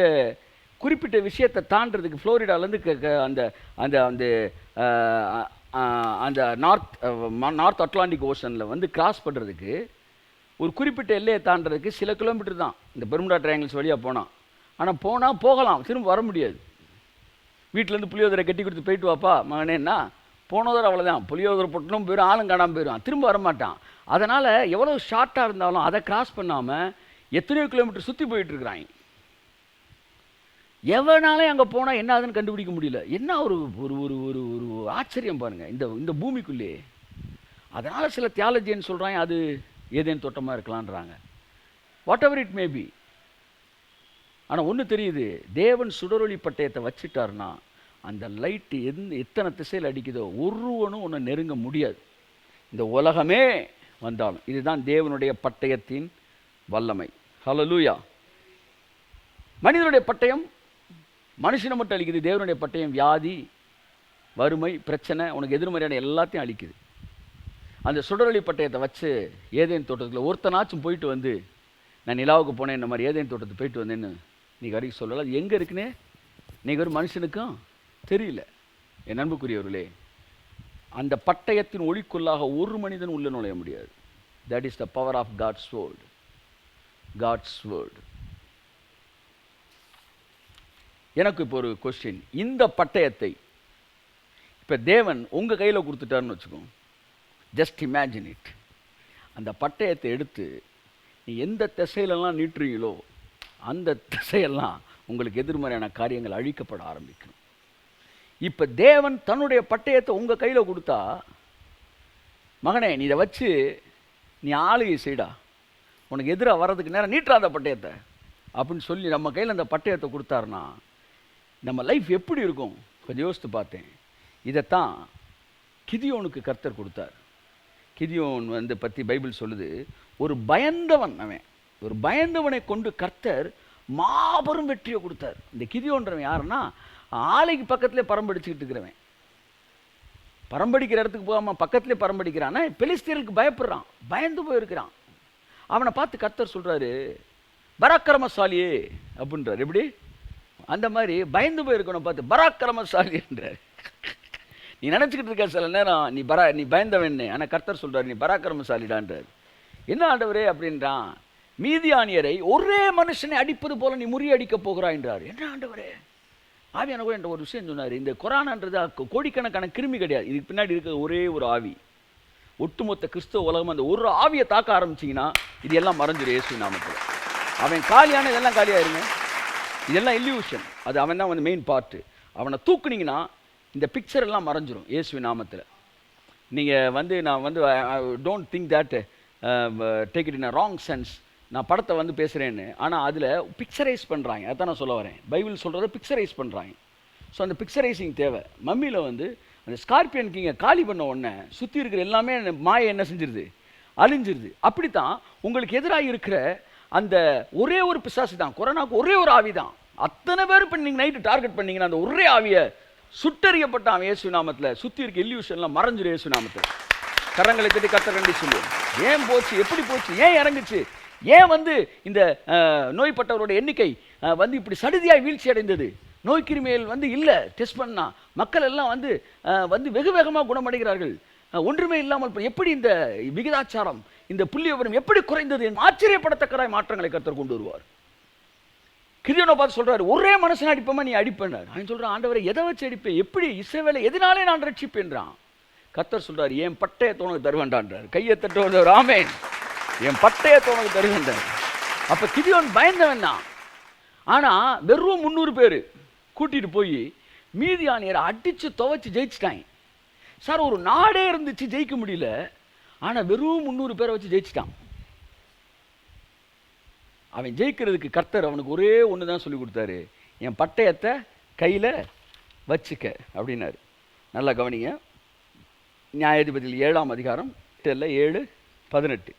குறிப்பிட்ட விஷயத்தை தாண்டறதுக்கு ஃப்ளோரிடாலேருந்து அந்த அந்த அந்த அந்த நார்த் அட்லாண்டிக் ஓஷனில் வந்து கிராஸ் பண்ணுறதுக்கு ஒரு குறிப்பிட்ட எல்லையை தாண்டறதுக்கு சில கிலோமீட்டர் தான் இந்த பெர்முடா ட்ரையாங்கிள்ஸ் வழியாக போனால். ஆனால் போகலாம், திரும்ப வர முடியாது. வீட்டிலேருந்து புளியோதரை கட்டி கொடுத்து போயிட்டு வாப்பா மகனேன்னா போனதோடு அவ்வளோதான், புளியோதரை பொட்டணும் போயிடும், ஆளும் காணாமல் போயிடும், திரும்ப வரமாட்டான். அதனால் எவ்வளோ ஷார்ட்டாக இருந்தாலும் அதை கிராஸ் பண்ணாமல் எத்தனையோ கிலோமீட்டர் சுற்றி போயிட்டுருக்குறாங்க. எவனாலே அங்கே போனால் என்ன ஆகுதுன்னு கண்டுபிடிக்க முடியல. என்ன ஒரு ஒரு ஒரு ஒரு ஒரு ஆச்சரியம் பாருங்கள் இந்த பூமிக்குள்ளே. அதனால் சில தியாலஜின்னு சொல்கிறாங்க அது ஏதேன் தோட்டமாக இருக்கலான்றாங்க. Whatever it may be. ஆனால் ஒன்று தெரியுது, தேவன் சுடரொளி பட்டயத்தை வச்சுட்டாருன்னா அந்த லைட்டு எத்தனை திசையில் அடிக்குதோ ஒருவனும் ஒன்று நெருங்க முடியாது. இந்த உலகமே வந்தாலும் இதுதான் தேவனுடைய பட்டயத்தின் வல்லமை. ஹல்லேலூயா. மனிதனுடைய பட்டயம் மனுஷனை மட்டும் அழிக்குது, தேவனுடைய பட்டயம் வியாதி, வறுமை, பிரச்சனை, உனக்கு எதிர்மறையான எல்லாத்தையும் அழிக்குது. அந்த சுடரொளி பட்டயத்தை வச்சு ஏதேன் தோட்டத்தில் ஒருத்தனாச்சும் போயிட்டு வந்து நான் நிலாவுக்கு போனேன், இந்த மாதிரி ஏதேன் தோட்டத்துக்கு போயிட்டு வந்தேன்னு நீ வரைக்கும் சொல்லலை. அது எங்கே இருக்குன்னே நீங்கள் ஒரு மனுஷனுக்கும் தெரியல. என் அன்புக்குரியவர்களே, அந்த பட்டயத்தின் ஒளிக்குள்ளாக ஒரு மனிதன் உள்ள நுழைய முடியாது. That is the power of God's word. God's word. எனக்கு இப்போ ஒரு கொஸ்டின், இந்த பட்டயத்தை இப்போ தேவன் உங்கள் கையில் கொடுத்துட்டாருன்னு வச்சுக்கோங்க. Just imagine it. அந்த பட்டயத்தை எடுத்து நீ எந்த திசையிலெல்லாம் நீட்டுறீங்களோ அந்த திசையெல்லாம் உங்களுக்கு எதிர்மறையான காரியங்கள் அழிக்கப்பட ஆரம்பிக்கும். இப்போ தேவன் தன்னுடைய பட்டயத்தை உங்கள் கையில் கொடுத்தா, மகனே நீ இதை வச்சு நீ ஆளுகை செய்டா, உனக்கு எதிராக வர்றதுக்கு நேரம் நீட்டுறாத பட்டயத்தை அப்படின்னு சொல்லி நம்ம கையில் அந்த பட்டயத்தை கொடுத்தாருன்னா நம்ம லைஃப் எப்படி இருக்கும் கொஞ்சம் யோசித்து பார்த்தேன். இதைத்தான் கிதியோனுக்கு கர்த்தர் கொடுத்தார். கிதியோன் வந்து பற்றி பைபிள் சொல்லுது, ஒரு பயந்தவன், அவன் ஒரு பயந்தவனை கொண்டு கர்த்தர் மாபெரும் வெற்றியை கொடுத்தார். இந்த கிதியோன்றவன் யாருன்னா ஆலைக்கு பக்கத்துலேயே பரம்படிச்சுக்கிட்டு இருக்கிறவன். பரம்படிக்கிற இடத்துக்கு போகாமல் பக்கத்துலேயே பரம்படிக்கிறான்னா பெலிஸ்தீனுக்கு பயப்படுறான், பயந்து போயிருக்கிறான். அவனை பார்த்து கர்த்தர் சொல்கிறாரு பராக்கிரமசாலியே அப்படின்றார். எப்படி? அந்த மாதிரி பயந்து போயிருக்கணும் பார்த்து பராக்கிரமசாலின்றார். நீ நினச்சிக்கிட்டு இருக்க சில நேரம் நீ பயந்தவன், ஆனால் கர்த்தர் சொல்கிறார் நீ பராக்கிரமசாலிடான்றார். என்ன ஆண்டவரே அப்படின்றான், மீதியானியரை ஒரே மனுஷனை அடிப்பது போல நீ முறியடிக்க போகிறான்றார். என்ன ஆண்டவரே? ஆவியான கூட என்ற ஒரு விஷயம் சொன்னார். இந்த கொரோனான்றது கோடிக்கணக்கான கிருமி கிடையாது, இதுக்கு பின்னாடி இருக்கிற ஒரே ஒரு ஆவி. ஒட்டுமொத்த கிறிஸ்தவ உலகம் அந்த ஒரு ஆவியை தாக்க ஆரம்பிச்சிங்கன்னா இது எல்லாம் மறைஞ்சிடும் இயேசு நாமத்தில். அவன் காலியான இதெல்லாம் காலியாயிருங்க, இதெல்லாம் இல்யூஷன். அது அவன் தான் வந்து மெயின் பார்ட்டு. அவனை தூக்குனீங்கன்னா இந்த பிக்சர் எல்லாம் மறைஞ்சிரும் இயேசு நாமத்தில். நீங்கள் வந்து நான் வந்து don't think that take it in a wrong sense, நான் படத்தை வந்து பேசுகிறேன்னு. ஆனால் அதில் பிக்சரைஸ் பண்ணுறாங்க, அதான் நான் சொல்ல வரேன். பைபிள் சொல்கிறத பிக்சரைஸ் பண்ணுறாங்க. ஸோ அந்த பிக்சரைசிங் தேவை. மம்மியில் வந்து அந்த ஸ்கார்பியன் கிங்கை காலி பண்ண உடனே சுற்றி இருக்கிற எல்லாமே மாயை என்ன செஞ்சிருது? அழிஞ்சிருது. அப்படித்தான் உங்களுக்கு எதிராக இருக்கிற அந்த ஒரே ஒரு பிசாசு தான், கொரோனாவுக்கு ஒரே ஒரு ஆவி தான். அத்தனை பேர் இப்போ நீங்கள் நைட்டு டார்கெட் பண்ணீங்கன்னா அந்த ஒரே ஆவியை சுட்டறியப்பட்டான் இயேசு நாமத்தில். சுற்றி இருக்க இல்யூஷன்லாம் மறைஞ்சிரும் இயேசு நாமத்தில். கரங்களை தட்டி கர்த்தர் கண்டி சொல்லுவோம். ஏன் போச்சு? எப்படி போச்சு? ஏன் இறங்குச்சு? ஏன் வந்து இந்த நோய்பட்டவரோட எண்ணிக்கை வந்து இப்படி சடுதியாக வீழ்ச்சி அடைந்தது? நோய் கிருமிகள் வந்து இல்லை, டெஸ்ட் பண்ணா மக்கள் எல்லாம் வந்து வந்து வெகு வேகமாக குணமடைகிறார்கள். ஒன்றுமே இல்லாமல் எப்படி இந்த விகிதாச்சாரம், இந்த புள்ளி விவரம் எப்படி குறைந்தது? ஆச்சரியப்படத்தக்கதாய் மாற்றங்களை கர்த்தர் கொண்டு வருவார். கிதியோனை பார்த்து சொல்றாரு, ஒரே மனுஷன் அடிப்பமா நீ அடிப்பேன். அவன் சொல்றான், ஆண்டவரை எதை வச்சு அடிப்பேன்? எப்படி இஸ்ரவேலை எதனாலே நான் ரட்சிப்பேன்றான். கர்த்தர் சொல்றாரு, என் பட்டயத்தை உனக்கு தருவேன்டான்றார். கையை தட்டுவவர் ஆமென். என் பட்டயத்தை உனக்கு தருவேன்றார். அப்ப கிதியோன் பயந்தவன் தான். ஆனா வெறும் 300 பேர் கூட்டிட்டு போய் மீதியானியரை அடிச்சு துவைச்சு ஜெயிச்சிட்டாங்க. சார் ஒரு நாடே இருந்துச்சு ஜெயிக்க முடியல, ஆனா வெறும் 300 பேரை வச்சு ஜெயிச்சிட்டான். அவன் ஜெயிக்கிறதுக்கு கர்த்தர் அவனுக்கு ஒரே ஒன்று தான் சொல்லி கொடுத்தாரு, என் பட்டயத்தை கையில் வச்சுக்க அப்படின்னாரு. நல்லா கவனிங்க. நியாயாதிபதிகள் 7ஆம் அதிகாரம் 7:18.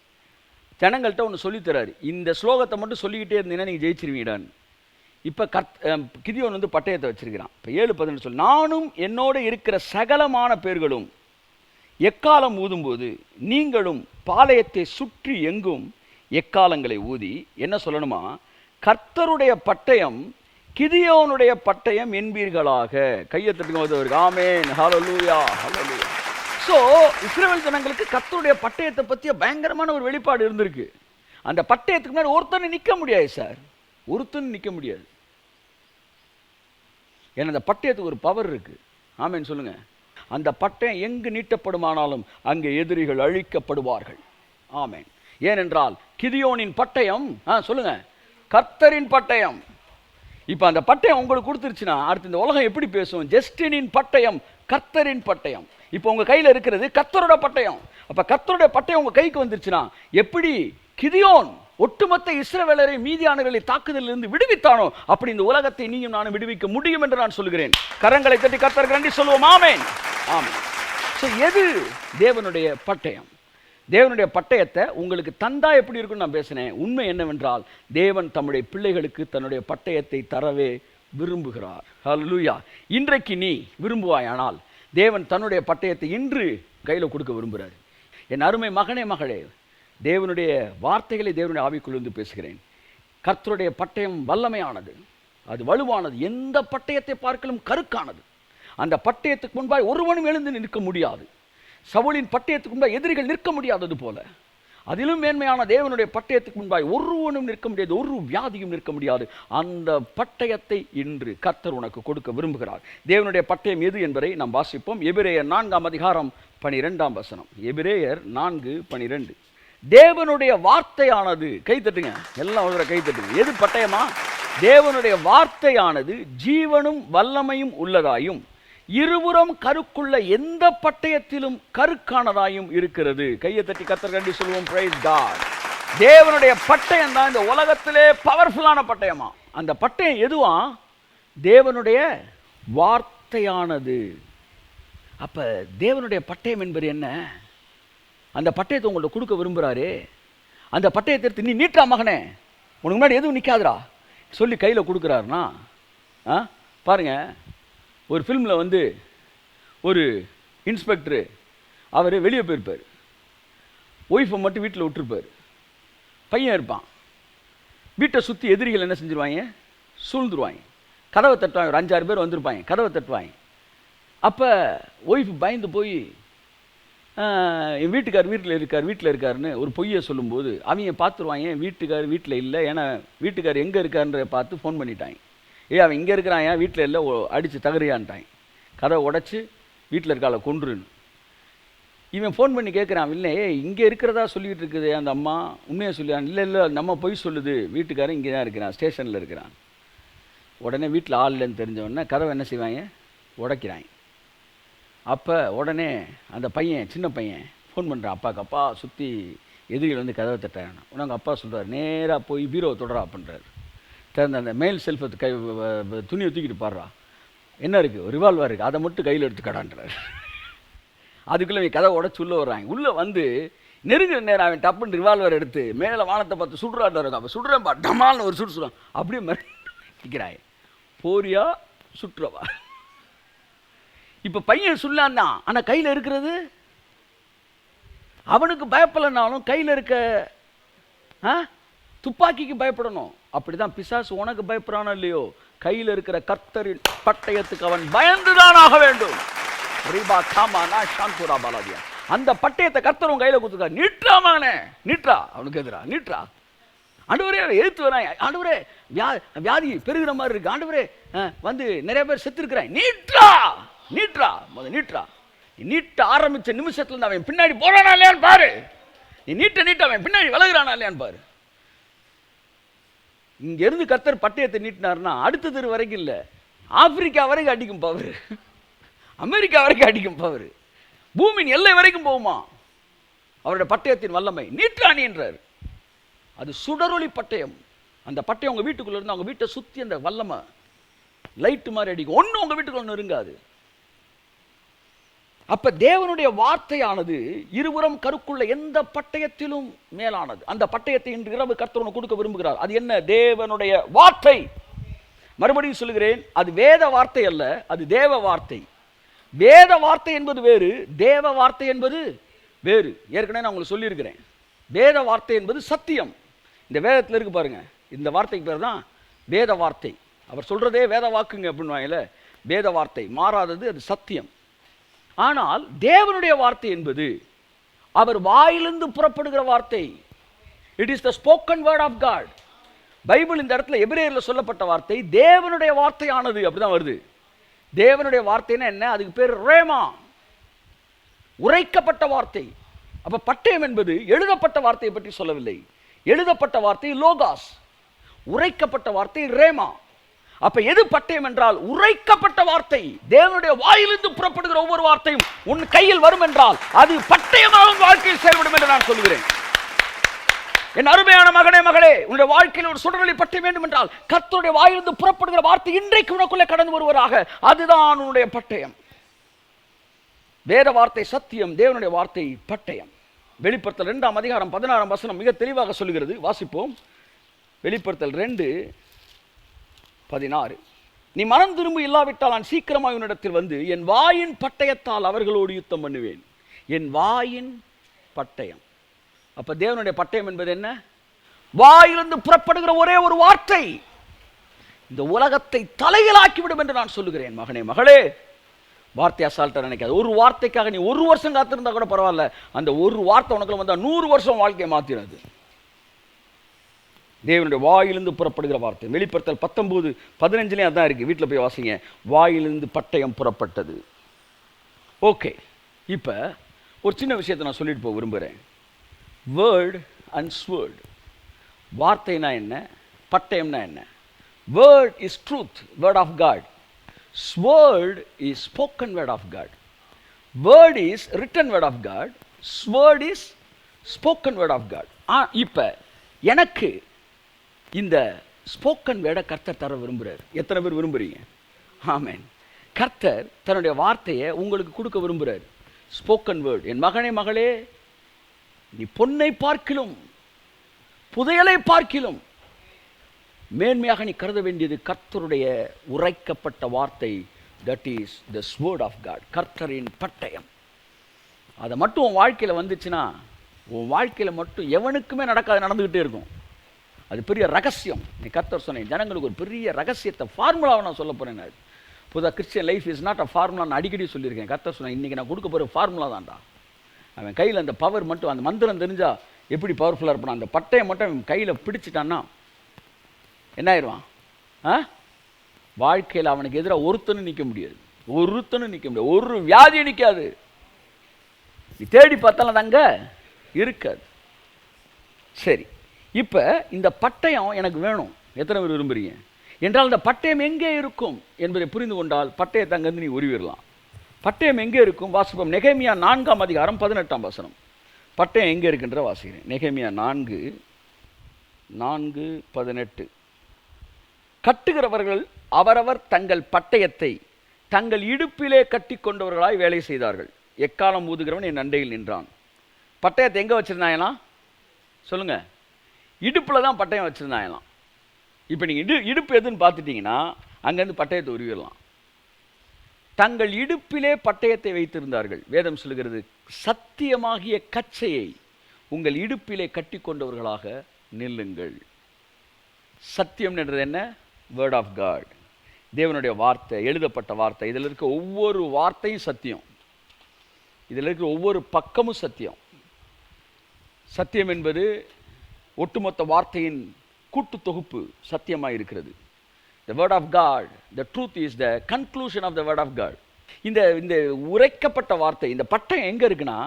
ஜனங்கள்கிட்ட ஒன்று சொல்லித்தராரு. இந்த ஸ்லோகத்தை மட்டும் சொல்லிக்கிட்டே இருந்தீங்கன்னா நீங்கள் ஜெயிச்சிருவீடான்னு. இப்போ கிதியோன் வந்து பட்டயத்தை வச்சிருக்கிறான். இப்போ 7:18 சொல்லி, நானும் என்னோடு இருக்கிற சகலமான பேர்களும் எக்காலம் ஊதும்போது நீங்களும் பாளையத்தை சுற்றி எங்கும் எக்காலங்களை ஊதி என்ன சொல்லணுமா, கர்த்தருடைய பட்டயம் கிதியோனுடைய பட்டயம் என்பீர்களாக. கையை தட்டுங்க. ஆமென், ஹல்லேலூயா, ஹல்லேலூயா. ஸோ இஸ்ரவேல் ஜனங்களுக்கு கர்த்தருடைய பட்டயத்தை பற்றிய பயங்கரமான ஒரு வெளிப்பாடு இருந்திருக்கு. அந்த பட்டயத்துக்கு முன்னாடி ஒருத்தனை நிற்க முடியாது சார், ஒருத்தன் நிற்க முடியாது. ஏன்னா அந்த பட்டயத்துக்கு ஒரு பவர் இருக்கு. ஆமென் சொல்லுங்க. அந்த பட்டயம் எங்கு நீட்டப்படுமானாலும் அங்கே எதிரிகள் அழிக்கப்படுவார்கள். ஆமென். ஏனென்றால் கிதியோனின் பட்டயம் சொல்லுங்க கர்த்தரின் பட்டயம். இப்போ அந்த பட்டயம் உங்களுக்கு கொடுத்துருச்சுன்னா அடுத்து இந்த உலகம் எப்படி பேசும்? ஜஸ்டினின் பட்டயம், கர்த்தரின் பட்டயம். இப்போ உங்க கையில் இருக்கிறது கர்த்தரோட பட்டயம். அப்ப கர்த்தருடைய பட்டயம் உங்க கைக்கு வந்துருச்சுன்னா எப்படி கிதியோன் ஒட்டுமொத்த இஸ்ரவேலரை மீதியானவர்களை தாக்குதலிலிருந்து விடுவித்தானோ அப்படி இந்த உலகத்தை நீயும் நானும் விடுவிக்க முடியும் என்று நான் சொல்கிறேன். கரங்களை தட்டி கர்த்தருக்கு நன்றி சொல்லுவோம். ஆமென், ஆமென். ஸோ எது தேவனுடைய பட்டயம்? தேவனுடைய பட்டயத்தை உங்களுக்கு தந்தா எப்படி இருக்குன்னு நான் பேசினேன். உண்மை என்னவென்றால் தேவன் தம்முடைய பிள்ளைகளுக்கு தன்னுடைய பட்டயத்தை தரவே விரும்புகிறார். ஹல்லேலூயா. இன்றைக்கு நீ விரும்புவாயானால் தேவன் தன்னுடைய பட்டயத்தை இன்று கையில் கொடுக்க விரும்புகிறார். என் அருமை மகனே, மகளே, தேவனுடைய வார்த்தைகளை தேவனுடைய ஆவிக்குள்ளிருந்து பேசுகிறேன். கர்த்தருடைய பட்டயம் வல்லமையானது, அது வலுவானது, எந்த பட்டயத்தை பார்க்கலும் கருக்கானது. அந்த பட்டயத்துக்கு முன்பாய் ஒருவனும் எழுந்து நிற்க முடியாது. சவுலின் பட்டயத்துக்கு முன்பாய் எதிரிகள் நிற்க முடியாதது போல அதிலும் மேன்மையான தேவனுடைய பட்டயத்துக்கு முன்பாய் ஒருவனும் நிற்க முடியாது, ஒரு வியாதியும் நிற்க முடியாது. அந்த பட்டயத்தை இன்று கர்த்தர் உனக்கு கொடுக்க விரும்புகிறார். தேவனுடைய பட்டயம் எது என்பதை நாம் வாசிப்போம். எபிரேயர் 4ஆம் அதிகாரம் 12ஆம் வசனம். எபிரேயர் 4:12. தேவனுடைய வார்த்தையானது, கை தட்டுங்க எல்லாம், கை தட்டுங்க. எது பட்டயமா? தேவனுடைய வார்த்தையானது ஜீவனும் வல்லமையும் உள்ளதாயும் இருபுறம் கருக்குள்ள எந்த பட்டயத்திலும் கருக்கானதாயும் இருக்கிறது. கையை தட்டி கர்த்தர் கண்டி சொல்லுவோம். Praise God. தேவனுடைய பட்டயம் தான் இந்த உலகத்திலே பவர்ஃபுல்லான பட்டயமா. அந்த பட்டயம் எதுவா? தேவனுடைய வார்த்தையானது. அப்ப தேவனுடைய பட்டயம் என்பது என்ன? அந்த பட்டயத்தை உங்கள்ட்ட கொடுக்க விரும்புகிறாரு. அந்த பட்டயத்தை எடுத்து நீ நீட்டா மகனே, உனக்கு முன்னாடி எதுவும் நிற்காதரா சொல்லி கையில் கொடுக்குறாருன்னா பாருங்க. ஒரு ஃபிலிமில் வந்து ஒரு இன்ஸ்பெக்டரு அவர் வெளியே போயிருப்பார், ஒய்ஃபை மட்டும் வீட்டில் விட்டுருப்பார், பையன் இருப்பான். வீட்டை சுற்றி எதிரிகள் என்ன செஞ்சுருவாங்க? சூழ்ந்துருவாங்க. கதவை தட்டுவாங்க. ஒரு 5-6 பேர் வந்திருப்பாங்க, கதவை தட்டுவாங்க. அப்போ ஒய்ஃப் பயந்து போய் என் வீட்டுக்கார் வீட்டில் இருக்காருன்னு ஒரு பொய்யை சொல்லும்போது அவங்க பார்த்துருவாங்க வீட்டுக்கார் வீட்டில் இல்லை. ஏன்னா வீட்டுக்கார் எங்கே இருக்காருன்ற பார்த்து ஃபோன் பண்ணிட்டாங்க. அவன் இங்கே இருக்கிறான், ஏன் வீட்டில் இல்லை, அடித்து தகறியான்ட்டாங்க. கதவை உடச்சி வீட்டில் இருக்கால கொன்றுன்னு. இவன் ஃபோன் பண்ணி கேட்குறான், இல்லை இங்கே இருக்கிறதா சொல்லிகிட்டு இருக்குது அந்த அம்மா, உண்மையாக சொல்லியான். இல்லை நம்ம பொய் சொல்லுது, வீட்டுக்காரன் இங்கே தான் இருக்கிறான், ஸ்டேஷனில் இருக்கிறான். உடனே வீட்டில் ஆள் இல்லைன்னு தெரிஞ்சவொடனே கதவை என்ன செய்வாங்க? உடைக்கிறாங்க. அப்போ உடனே அந்த பையன், சின்ன பையன் ஃபோன் பண்ணுறான் அப்பாவுக்கு. அப்பா சுற்றி எதிரிகள் வந்து கதவை தட்டாங்க. உடனே அப்பா சொல்கிறார், நேராக போய் பீரோவை தொடரா அப்படின்றார். திறந்த அந்த மேல் செல்ஃபத்தை துணியை தூக்கிட்டு பாடுறா, என்ன இருக்குது? ஒரு ரிவால்வர் இருக்குது, அதை மட்டும் கையில் எடுத்து கடான்றார். அதுக்குள்ளே அவன் கதவை உடச்சி உள்ளே வர்றாங்க. உள்ளே வந்து நெருங்குற நேரம் அவன் டப்புன்னு ரிவால்வர் எடுத்து மேலே வானத்தை பார்த்து சுடுறாட்டு இருக்கும். அப்போ சுடுறேன்ப்பா டமால்னு ஒரு சுடுறான். அப்படியே மறைக்கிறாய், போரியா சுற்றுவா. இப்போ பையன் சொல்லான் தான், ஆனால் கையில் இருக்கிறது அவனுக்கு பயப்படலைனாலும் கையில் இருக்க துப்பாக்கிக்கு பயப்படணும். அப்படிதான் பிசாசு உனக்கு பயப்படுறானோ இல்லையோ, கையில் இருக்கிற கர்த்தரின் பட்டயத்துக்கு அவன் பயந்துதான் ஆக வேண்டும். அந்த பட்டயத்தை கர்த்தர் உன் கையில் கொடுத்துருக்காரு. நீட்டா மகனே, நீட்டா. அவனுக்கு எதிரா நீட்டா. ஆண்டவரே எழுத்து வராங்க. ஆண்டவரே வியாதி பெருகிற மாதிரி இருக்கு. ஆண்டவரே வந்து நிறைய பேர் செத்து இருக்கிறான். நீட்டா நீட்டா நீட்டா. நீட்ட ஆரம்பிச்ச நிமிஷத்துல இருந்து அவன் பின்னாடி போறானா இல்லையான்னு பாரு. நீ நீட்ட அவன் பின்னாடி விலகுறானா இல்லையான்னு பாரு. இங்க இருந்து கர்த்தர் பட்டயத்தை நீட்டினார்னா அடுத்த தெரு வரைக்கும் இல்லை, ஆப்பிரிக்கா வரைக்கும் அடிக்கும் பவர், அமெரிக்கா வரைக்கும் அடிக்கும் பவர், பூமியின் எல்லை வரைக்கும் போகுமா அவருடைய பட்டயத்தின் வல்லமை. நீட்டாணி என்றார். அது சுடரொளி பட்டயம். அந்த பட்டயம் உங்க வீட்டுக்குள்ள இருந்து அவங்க வீட்டை சுத்தி அந்த வல்லமை லைட்டு மாதிரி அடிக்கும், ஒன்றும் உங்கள் வீட்டுக்கு ஒன்று இருங்காது. அப்ப தேவனுடைய வார்த்தையானது இருபுறம் கருக்குள்ள எந்த பட்டயத்திலும் மேலானது. அந்த பட்டயத்தை இன்று இரவு கர்த்தர் கொடுக்க விரும்புகிறார். அது என்ன? தேவனுடைய வார்த்தை. மறுபடியும் சொல்லுகிறேன், அது வேத வார்த்தை அல்ல, அது தேவ வார்த்தை. வேத வார்த்தை என்பது வேறு, தேவ வார்த்தை என்பது வேறு. ஏற்கனவே நான் உங்களுக்கு சொல்லியிருக்கிறேன், வேத வார்த்தை என்பது சத்தியம். இந்த வேதத்தில் இருக்கு பாருங்க, இந்த வார்த்தைக்கு பேர் தான் வேத வார்த்தை. அவர் சொல்றதே வேத வாக்குங்க அப்படின்வாங்கல்ல, வேத வார்த்தை மாறாதது, அது சத்தியம். ஆனால் தேவனுடைய வார்த்தை என்பது அவர் வாயிலிருந்து புறப்படுகிற வார்த்தை. It is the spoken word of God. Bible இந்த இடத்துல எபிரேயர்ல சொல்லப்பட்ட வார்த்தை தேவனுடைய வார்த்தையானது, அப்படிதான் வருது. தேவனுடைய வார்த்தைன்னா என்ன? அதுக்கு பேர் ரேமா, உரைக்கப்பட்ட வார்த்தை. அப்ப பட்டயம் என்பது எழுதப்பட்ட வார்த்தையை பற்றி சொல்லவில்லை. எழுதப்பட்ட வார்த்தை லோகாஸ், உரைக்கப்பட்ட வார்த்தை ரேமா. அப்ப எது பட்டயம் என்றால் உரைக்கப்பட்ட வார்த்தை. தேவனுடைய வாயிலிருந்து புறப்படுகிற ஒவ்வொரு வார்த்தையும் உன் கையில் வரும் என்றால் அது பட்டயமாக வாழ்க்கையில் செயல்படும் என்று நான் சொல்கிறேன். என் அருமையான மகனே, மகளே, உன்னுடைய வாழ்க்கையில் ஒரு சுடரொளி பட்ட வேண்டும் என்றால் கர்த்தருடைய வாயிலிருந்து புறப்படுகிற வார்த்தை இன்றைக்கு உனக்குள்ளே கடந்து வருவதாக, அதுதான் உன்னுடைய பட்டயம். வேத வார்த்தை சத்தியம், தேவனுடைய வார்த்தை பட்டயம். வெளிப்படுத்தல் 2ஆம் அதிகாரம் 16ஆம் வசனம் மிக தெளிவாக சொல்லுகிறது. வாசிப்போம். வெளிப்படுத்தல் 2:16. நீ மனம் திரும்பி இல்லாவிட்டால் நான் சீக்கிரமாக உன்னிடத்தில் வந்து என் வாயின் பட்டயத்தால் அவர்களோடு யுத்தம் பண்ணுவேன். என் வாயின் பட்டயம். அப்ப தேவனுடைய பட்டயம் என்பது என்ன? வாயிலிருந்து புறப்படுகிற ஒரே ஒரு வார்த்தை இந்த உலகத்தை தலைகளாக்கிவிடும் என்று நான் சொல்லுகிறேன். மகனே, மகளே, வார்த்தை அசால்ட்டா நினைக்காது. ஒரு வார்த்தைக்காக நீ 1 வருஷம் காத்திருந்தா கூட பரவாயில்ல, அந்த ஒரு வார்த்தை உனக்குள்ள வந்தா 100 வருஷம் வாழ்க்கையை மாத்தினது. தேவனுடைய வாயிலிருந்து புறப்படுகிற வார்த்தை. வெளிப்படுத்தல் 19:15 அதான் இருக்கு. வீட்டில் போய் வாசிங்க. வாயிலிருந்து பட்டயம் புறப்பட்டது. ஓகே, இப்ப ஒரு சின்ன விஷயத்தை நான் சொல்லிட்டு போக விரும்புகிறேன். Word and sword. வார்த்தைனா என்ன, பட்டயம்னா என்ன? Word is truth, word of God. Sword is spoken word of God. Word is written word of God. Sword is spoken word of God. இப்ப எனக்கு இந்த ஸ்போக்கன் வேர்டை கர்த்தர் தர விரும்புகிறார். எத்தனை பேர் விரும்புறீங்க? ஆமென். கர்த்தர் தன்னுடைய வார்த்தையை உங்களுக்கு கொடுக்க விரும்புகிறார். Spoken word. என் மகனே, மகளே, நீ பொன்னை பார்க்கிலும் புதையலை பார்க்கிலும் மேன்மையாக நீ கருத வேண்டியது கர்த்தருடைய உரைக்கப்பட்ட வார்த்தை. That is the sword of God. கர்த்தரின் பட்டயம். அதை மட்டும் உன் வாழ்க்கையில் வந்துச்சுன்னா உன் வாழ்க்கையில் மட்டும் எவனுக்குமே நடக்காது, நடந்துக்கிட்டே இருக்கும். அது பெரிய ரகசியம். நீ கர்த்தர் சொன்னேன் ஜனங்களுக்கு ஒரு பெரிய ரகசியத்தை, ஃபார்முலாவை நான் சொல்ல போறேன். புது Christian life is not a formula. நான் அடிக்கடி சொல்லியிருக்கேன். கர்த்தர் சொன்னேன் இன்னைக்கு நான் கொடுக்க போகிற ஃபார்முலா தான்டா. அவன் கையில் அந்த பவர் மட்டும், அந்த மந்திரம் தெரிஞ்சா எப்படி பவர்ஃபுல்லாக இருப்பான். அந்த பட்டையை மட்டும் அவன் கையில் பிடிச்சிட்டான்னா என்ன ஆயிடுவான்? வாழ்க்கையில் அவனுக்கு எதிராக ஒருத்தனும் நிற்க முடியாது. ஒருத்தனும் நிற்க முடியாது. ஒரு வியாதியை நிற்காது. நீ தேடி பார்த்தாலும் அங்கே இருக்காது. சரி, இப்போ இந்த பட்டயம் எனக்கு வேணும். எத்தனை பேர் விரும்புறீங்க? என்றால் இந்த பட்டயம் எங்கே இருக்கும் என்பதை புரிந்து கொண்டால் பட்டயத்தை அங்கேருந்து நீ உருவிடலாம். பட்டயம் எங்கே இருக்கும்? வாசிப்போம். நெகேமியா 4ஆம் அதிகாரம் 18ஆம் வசனம். பட்டயம் எங்கே இருக்குன்ற வாசிக்கிறேன். நெகேமியா 4:18. கட்டுகிறவர்கள் அவரவர் தங்கள் பட்டயத்தை தங்கள் இடுப்பிலே கட்டி கொண்டவர்களாய் வேலை செய்தார்கள். எக்காலம் ஊதுகிறவன் என் அண்டையில் நின்றான். பட்டயத்தை எங்கே வச்சுருந்தாங்களாம்? சொல்லுங்க. இடுப்பில் தான் பட்டயம் வச்சுருந்தாங்களாம். இப்போ நீங்கள் இடுப்பு எதுன்னு பார்த்துட்டிங்கன்னா அங்கேருந்து பட்டயத்தை உருவிடலாம். தங்கள் இடுப்பிலே பட்டயத்தை வைத்திருந்தார்கள். வேதம் சொல்லுகிறது சத்தியமாகிய கச்சையை உங்கள் இடுப்பிலே கட்டி கொண்டவர்களாக நில்லுங்கள். சத்தியம் என்றது என்ன? Word of God. தேவனுடைய வார்த்தை, எழுதப்பட்ட வார்த்தை. இதில் இருக்க ஒவ்வொரு வார்த்தையும் சத்தியம். இதில் இருக்கிற ஒவ்வொரு பக்கமும் சத்தியம். சத்தியம் என்பது ஒட்டுமொத்த வார்த்தையின் கூட்டு தொகுப்பு சத்தியமாக இருக்கிறது. The word of God, the truth is the conclusion of the word of God. இந்த உரைக்கப்பட்ட வார்த்தை, இந்த பட்டயம் எங்கே இருக்குன்னா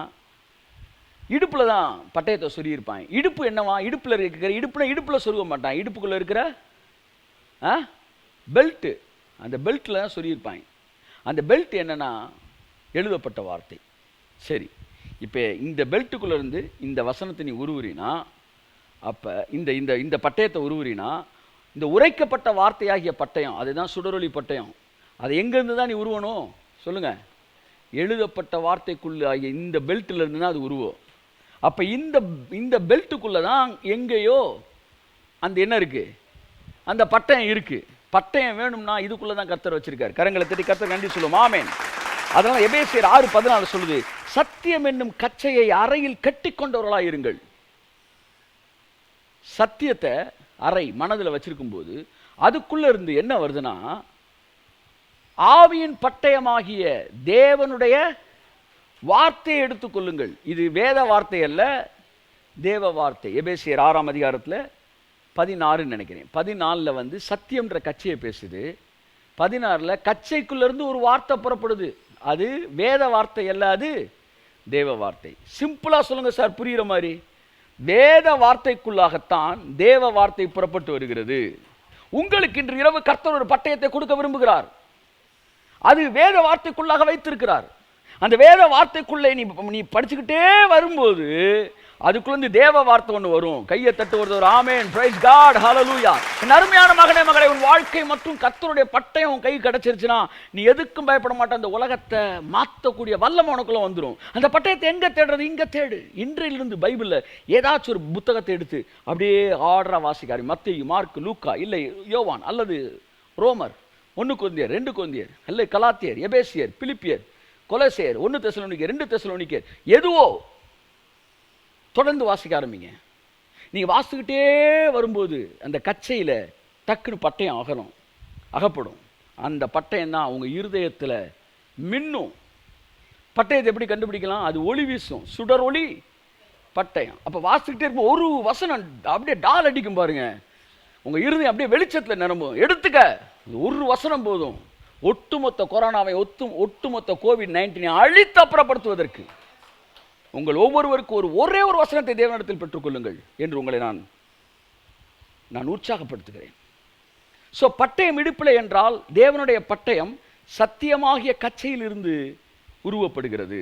இடுப்பில் தான் பட்டயத்தை சொருகியிருப்பாங்க. இடுப்பு என்னவா? இடுப்பில் இருக்கிற இடுப்பில் சொருக மாட்டான். இடுப்புக்குள்ளே இருக்கிற பெல்ட்டு, அந்த பெல்ட்டில் தான் சொருகியிருப்பாங்க. அந்த பெல்ட் என்னன்னா எழுதப்பட்ட வார்த்தை. சரி, இப்போ இந்த பெல்ட்டுக்குள்ளே இருந்து இந்த வசனத்தை நீ உருவுறினா, அப்போ இந்த இந்த இந்த பட்டயத்தை உருவுறினா இந்த உரைக்கப்பட்ட வார்த்தையாகிய பட்டயம், அதுதான் சுடரொளி பட்டயம். அது எங்கேருந்து தான் நீ உருவணும் சொல்லுங்க? எழுதப்பட்ட வார்த்தைக்குள்ள ஆகிய இந்த பெல்ட்டில் இருந்து தான் அது உருவம். அப்போ இந்த பெல்ட்டுக்குள்ளே தான் எங்கேயோ அந்த என்ன இருக்குது, அந்த பட்டயம் இருக்குது. பட்டயம் வேணும்னா இதுக்குள்ளே தான் கர்த்தர் வச்சிருக்காரு. கரங்களை தட்டி கர்த்தர் நன்றி சொல்லுவோம். ஆமென். அதனால் எபேசியர் 6:14 சொல்லுது, சத்தியம் என்னும் கச்சையை அறையில் கட்டி கொண்டவர்களாக இருங்கள். சத்தியத்தை அறை மனதில் வச்சிருக்கும் போது அதுக்குள்ள இருந்து என்ன வருதுன்னா, ஆவியின் பட்டயமாகிய தேவனுடைய வார்த்தையை எடுத்துக்கொள்ளுங்கள். இது வேத வார்த்தை அல்ல, தேவ வார்த்தை. எபேசியர் 6:16 நினைக்கிறேன். 14 சத்தியம்ன்ற கச்சையை பேசுது. 16 கச்சைக்குள்ளேருந்து ஒரு வார்த்தை புறப்படுது. அது வேத வார்த்தை அல்ல, அது தேவ வார்த்தை. சிம்பிளாக சொல்லுங்க சார், புரிகிற மாதிரி. வேத வார்த்தைக்குள்ளாகத்தான் தேவ வார்த்தை புறப்பட்டு வருகிறது. உங்களுக்கு இன்று இரவு கர்த்தர் ஒரு பட்டயத்தை கொடுக்க விரும்புகிறார். அது வேத வார்த்தைக்குள்ளாக வைத்திருக்கிறார். அந்த வேத வார்த்தைக்குள்ளே நீ படிச்சுக்கிட்டே வரும்போது அதுக்குள்ள தேவ வார்த்தை ஒன்று வரும். கையை தட்டு வருது. ஆமென், பிரைஸ் காட், ஹல்லேலூயா. என் அருமையான மகனே மகளே, உன் வாழ்க்கை மற்றும் கர்த்தருடைய பட்டயம் உன் கை கிடைச்சிருச்சுன்னா நீ எதுக்கும் பயப்பட மாட்டே. அந்த உலகத்தை மாற்றக்கூடிய வல்லமை உனக்குள்ள வந்துடும். அந்த பட்டயத்தை எங்கே தேடுறது? இங்கே தேடு. இன்றையிலிருந்து பைபிளில் ஏதாச்சும் ஒரு புத்தகத்தை எடுத்து அப்படியே ஆர்டராக வாசிக்காரு. மத்தேயு, மார்க், லூக்கா, இல்லை யோவான் அல்லது ரோமர், 1 கொரிந்தியர், 2 கொரிந்தியர், அல்ல கலாத்தியர், எபேசியர், பிலிப்பியர், கொலோசையர், 1 தெசலோனிக்கேயர், 2 தெசலோனிக்கேயர், எதுவோ தொடர்ந்து வாசிக்க ஆரம்பிங்க. நீங்கள் வாசிக்கிட்டே வரும்போது அந்த கச்சையில் டக்குன்னு பட்டயம் அகப்படும். அந்த பட்டயம் தான் உங்கள் இருதயத்தில் மின்னும். பட்டயத்தை எப்படி கண்டுபிடிக்கலாம்? அது ஒளி வீசும், சுடர் ஒளி பட்டயம். அப்போ வாசிக்கிட்டே இருக்கும் ஒரு வசனம் அப்படியே டால் அடிக்கும் பாருங்க. உங்கள் இருதயம் அப்படியே வெளிச்சத்தில் நிரம்பும். எடுத்துக்க, ஒரு வசனம் போதும் ஒட்டுமொத்த கொரோனாவை ஒட்டுமொத்த கோவிட்-19 அழித்து அப்புறப்படுத்துவதற்கு. உங்கள் ஒவ்வொருவருக்கும் ஒரே ஒரு வசனத்தை தேவனிடத்தில் பெற்றுக்கொள்ளுங்கள் என்று உங்களை நான் உற்சாகப்படுத்துகிறேன். ஸோ பட்டயம் இடுப்பில் என்றால் தேவனுடைய பட்டயம் சத்தியமாகிய கச்சையில் இருந்து உருவப்படுகிறது.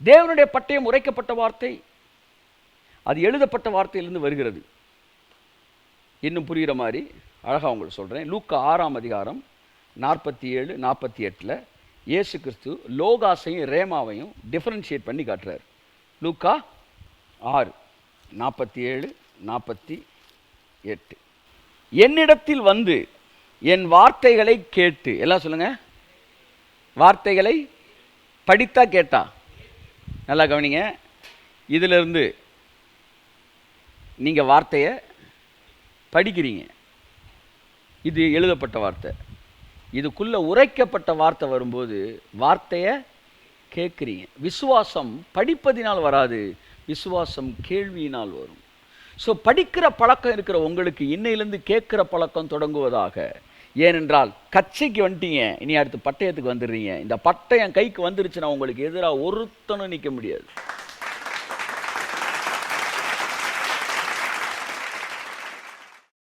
தேவனுடைய பட்டயம் உரைக்கப்பட்ட வார்த்தை, அது எழுதப்பட்ட வார்த்தையிலிருந்து வருகிறது. இன்னும் புரிகிற மாதிரி அழகாக உங்களுக்கு சொல்கிறேன். லூக்கா 6:47-48 இயேசு கிறிஸ்து லோகாசையும் ரேமாவையும் டிஃபரன்ஷியேட் பண்ணி காட்டுறார். லூக்கா 6:47-48 என்னிடத்தில் வந்து என் வார்த்தைகளை கேட்டு, எல்லாம் சொல்லுங்க, வார்த்தைகளை படித்தா கேட்டா, நல்லா கவனிங்க. இதிலிருந்து நீங்கள் வார்த்தையை படிக்கிறீங்க, இது எழுதப்பட்ட வார்த்தை. இதுக்குள்ள உரைக்கப்பட்ட வார்த்தை வரும்போது வார்த்தையை கேட்குறீங்க. விசுவாசம் படிப்பதினால் வராது, விசுவாசம் கேள்வியினால் வரும். ஸோ படிக்கிற பழக்கம் இருக்கிற உங்களுக்கு இன்னையிலேருந்து கேட்குற பழக்கம் தொடங்குவதாக. ஏனென்றால் கச்சைக்கு வந்துட்டீங்க, இனி அடுத்து பட்டயத்துக்கு வந்துடுறீங்க. இந்த பட்டயம் கைக்கு வந்துருச்சுன்னா உங்களுக்கு எதிராக ஒருத்தனும் நிற்க முடியாது.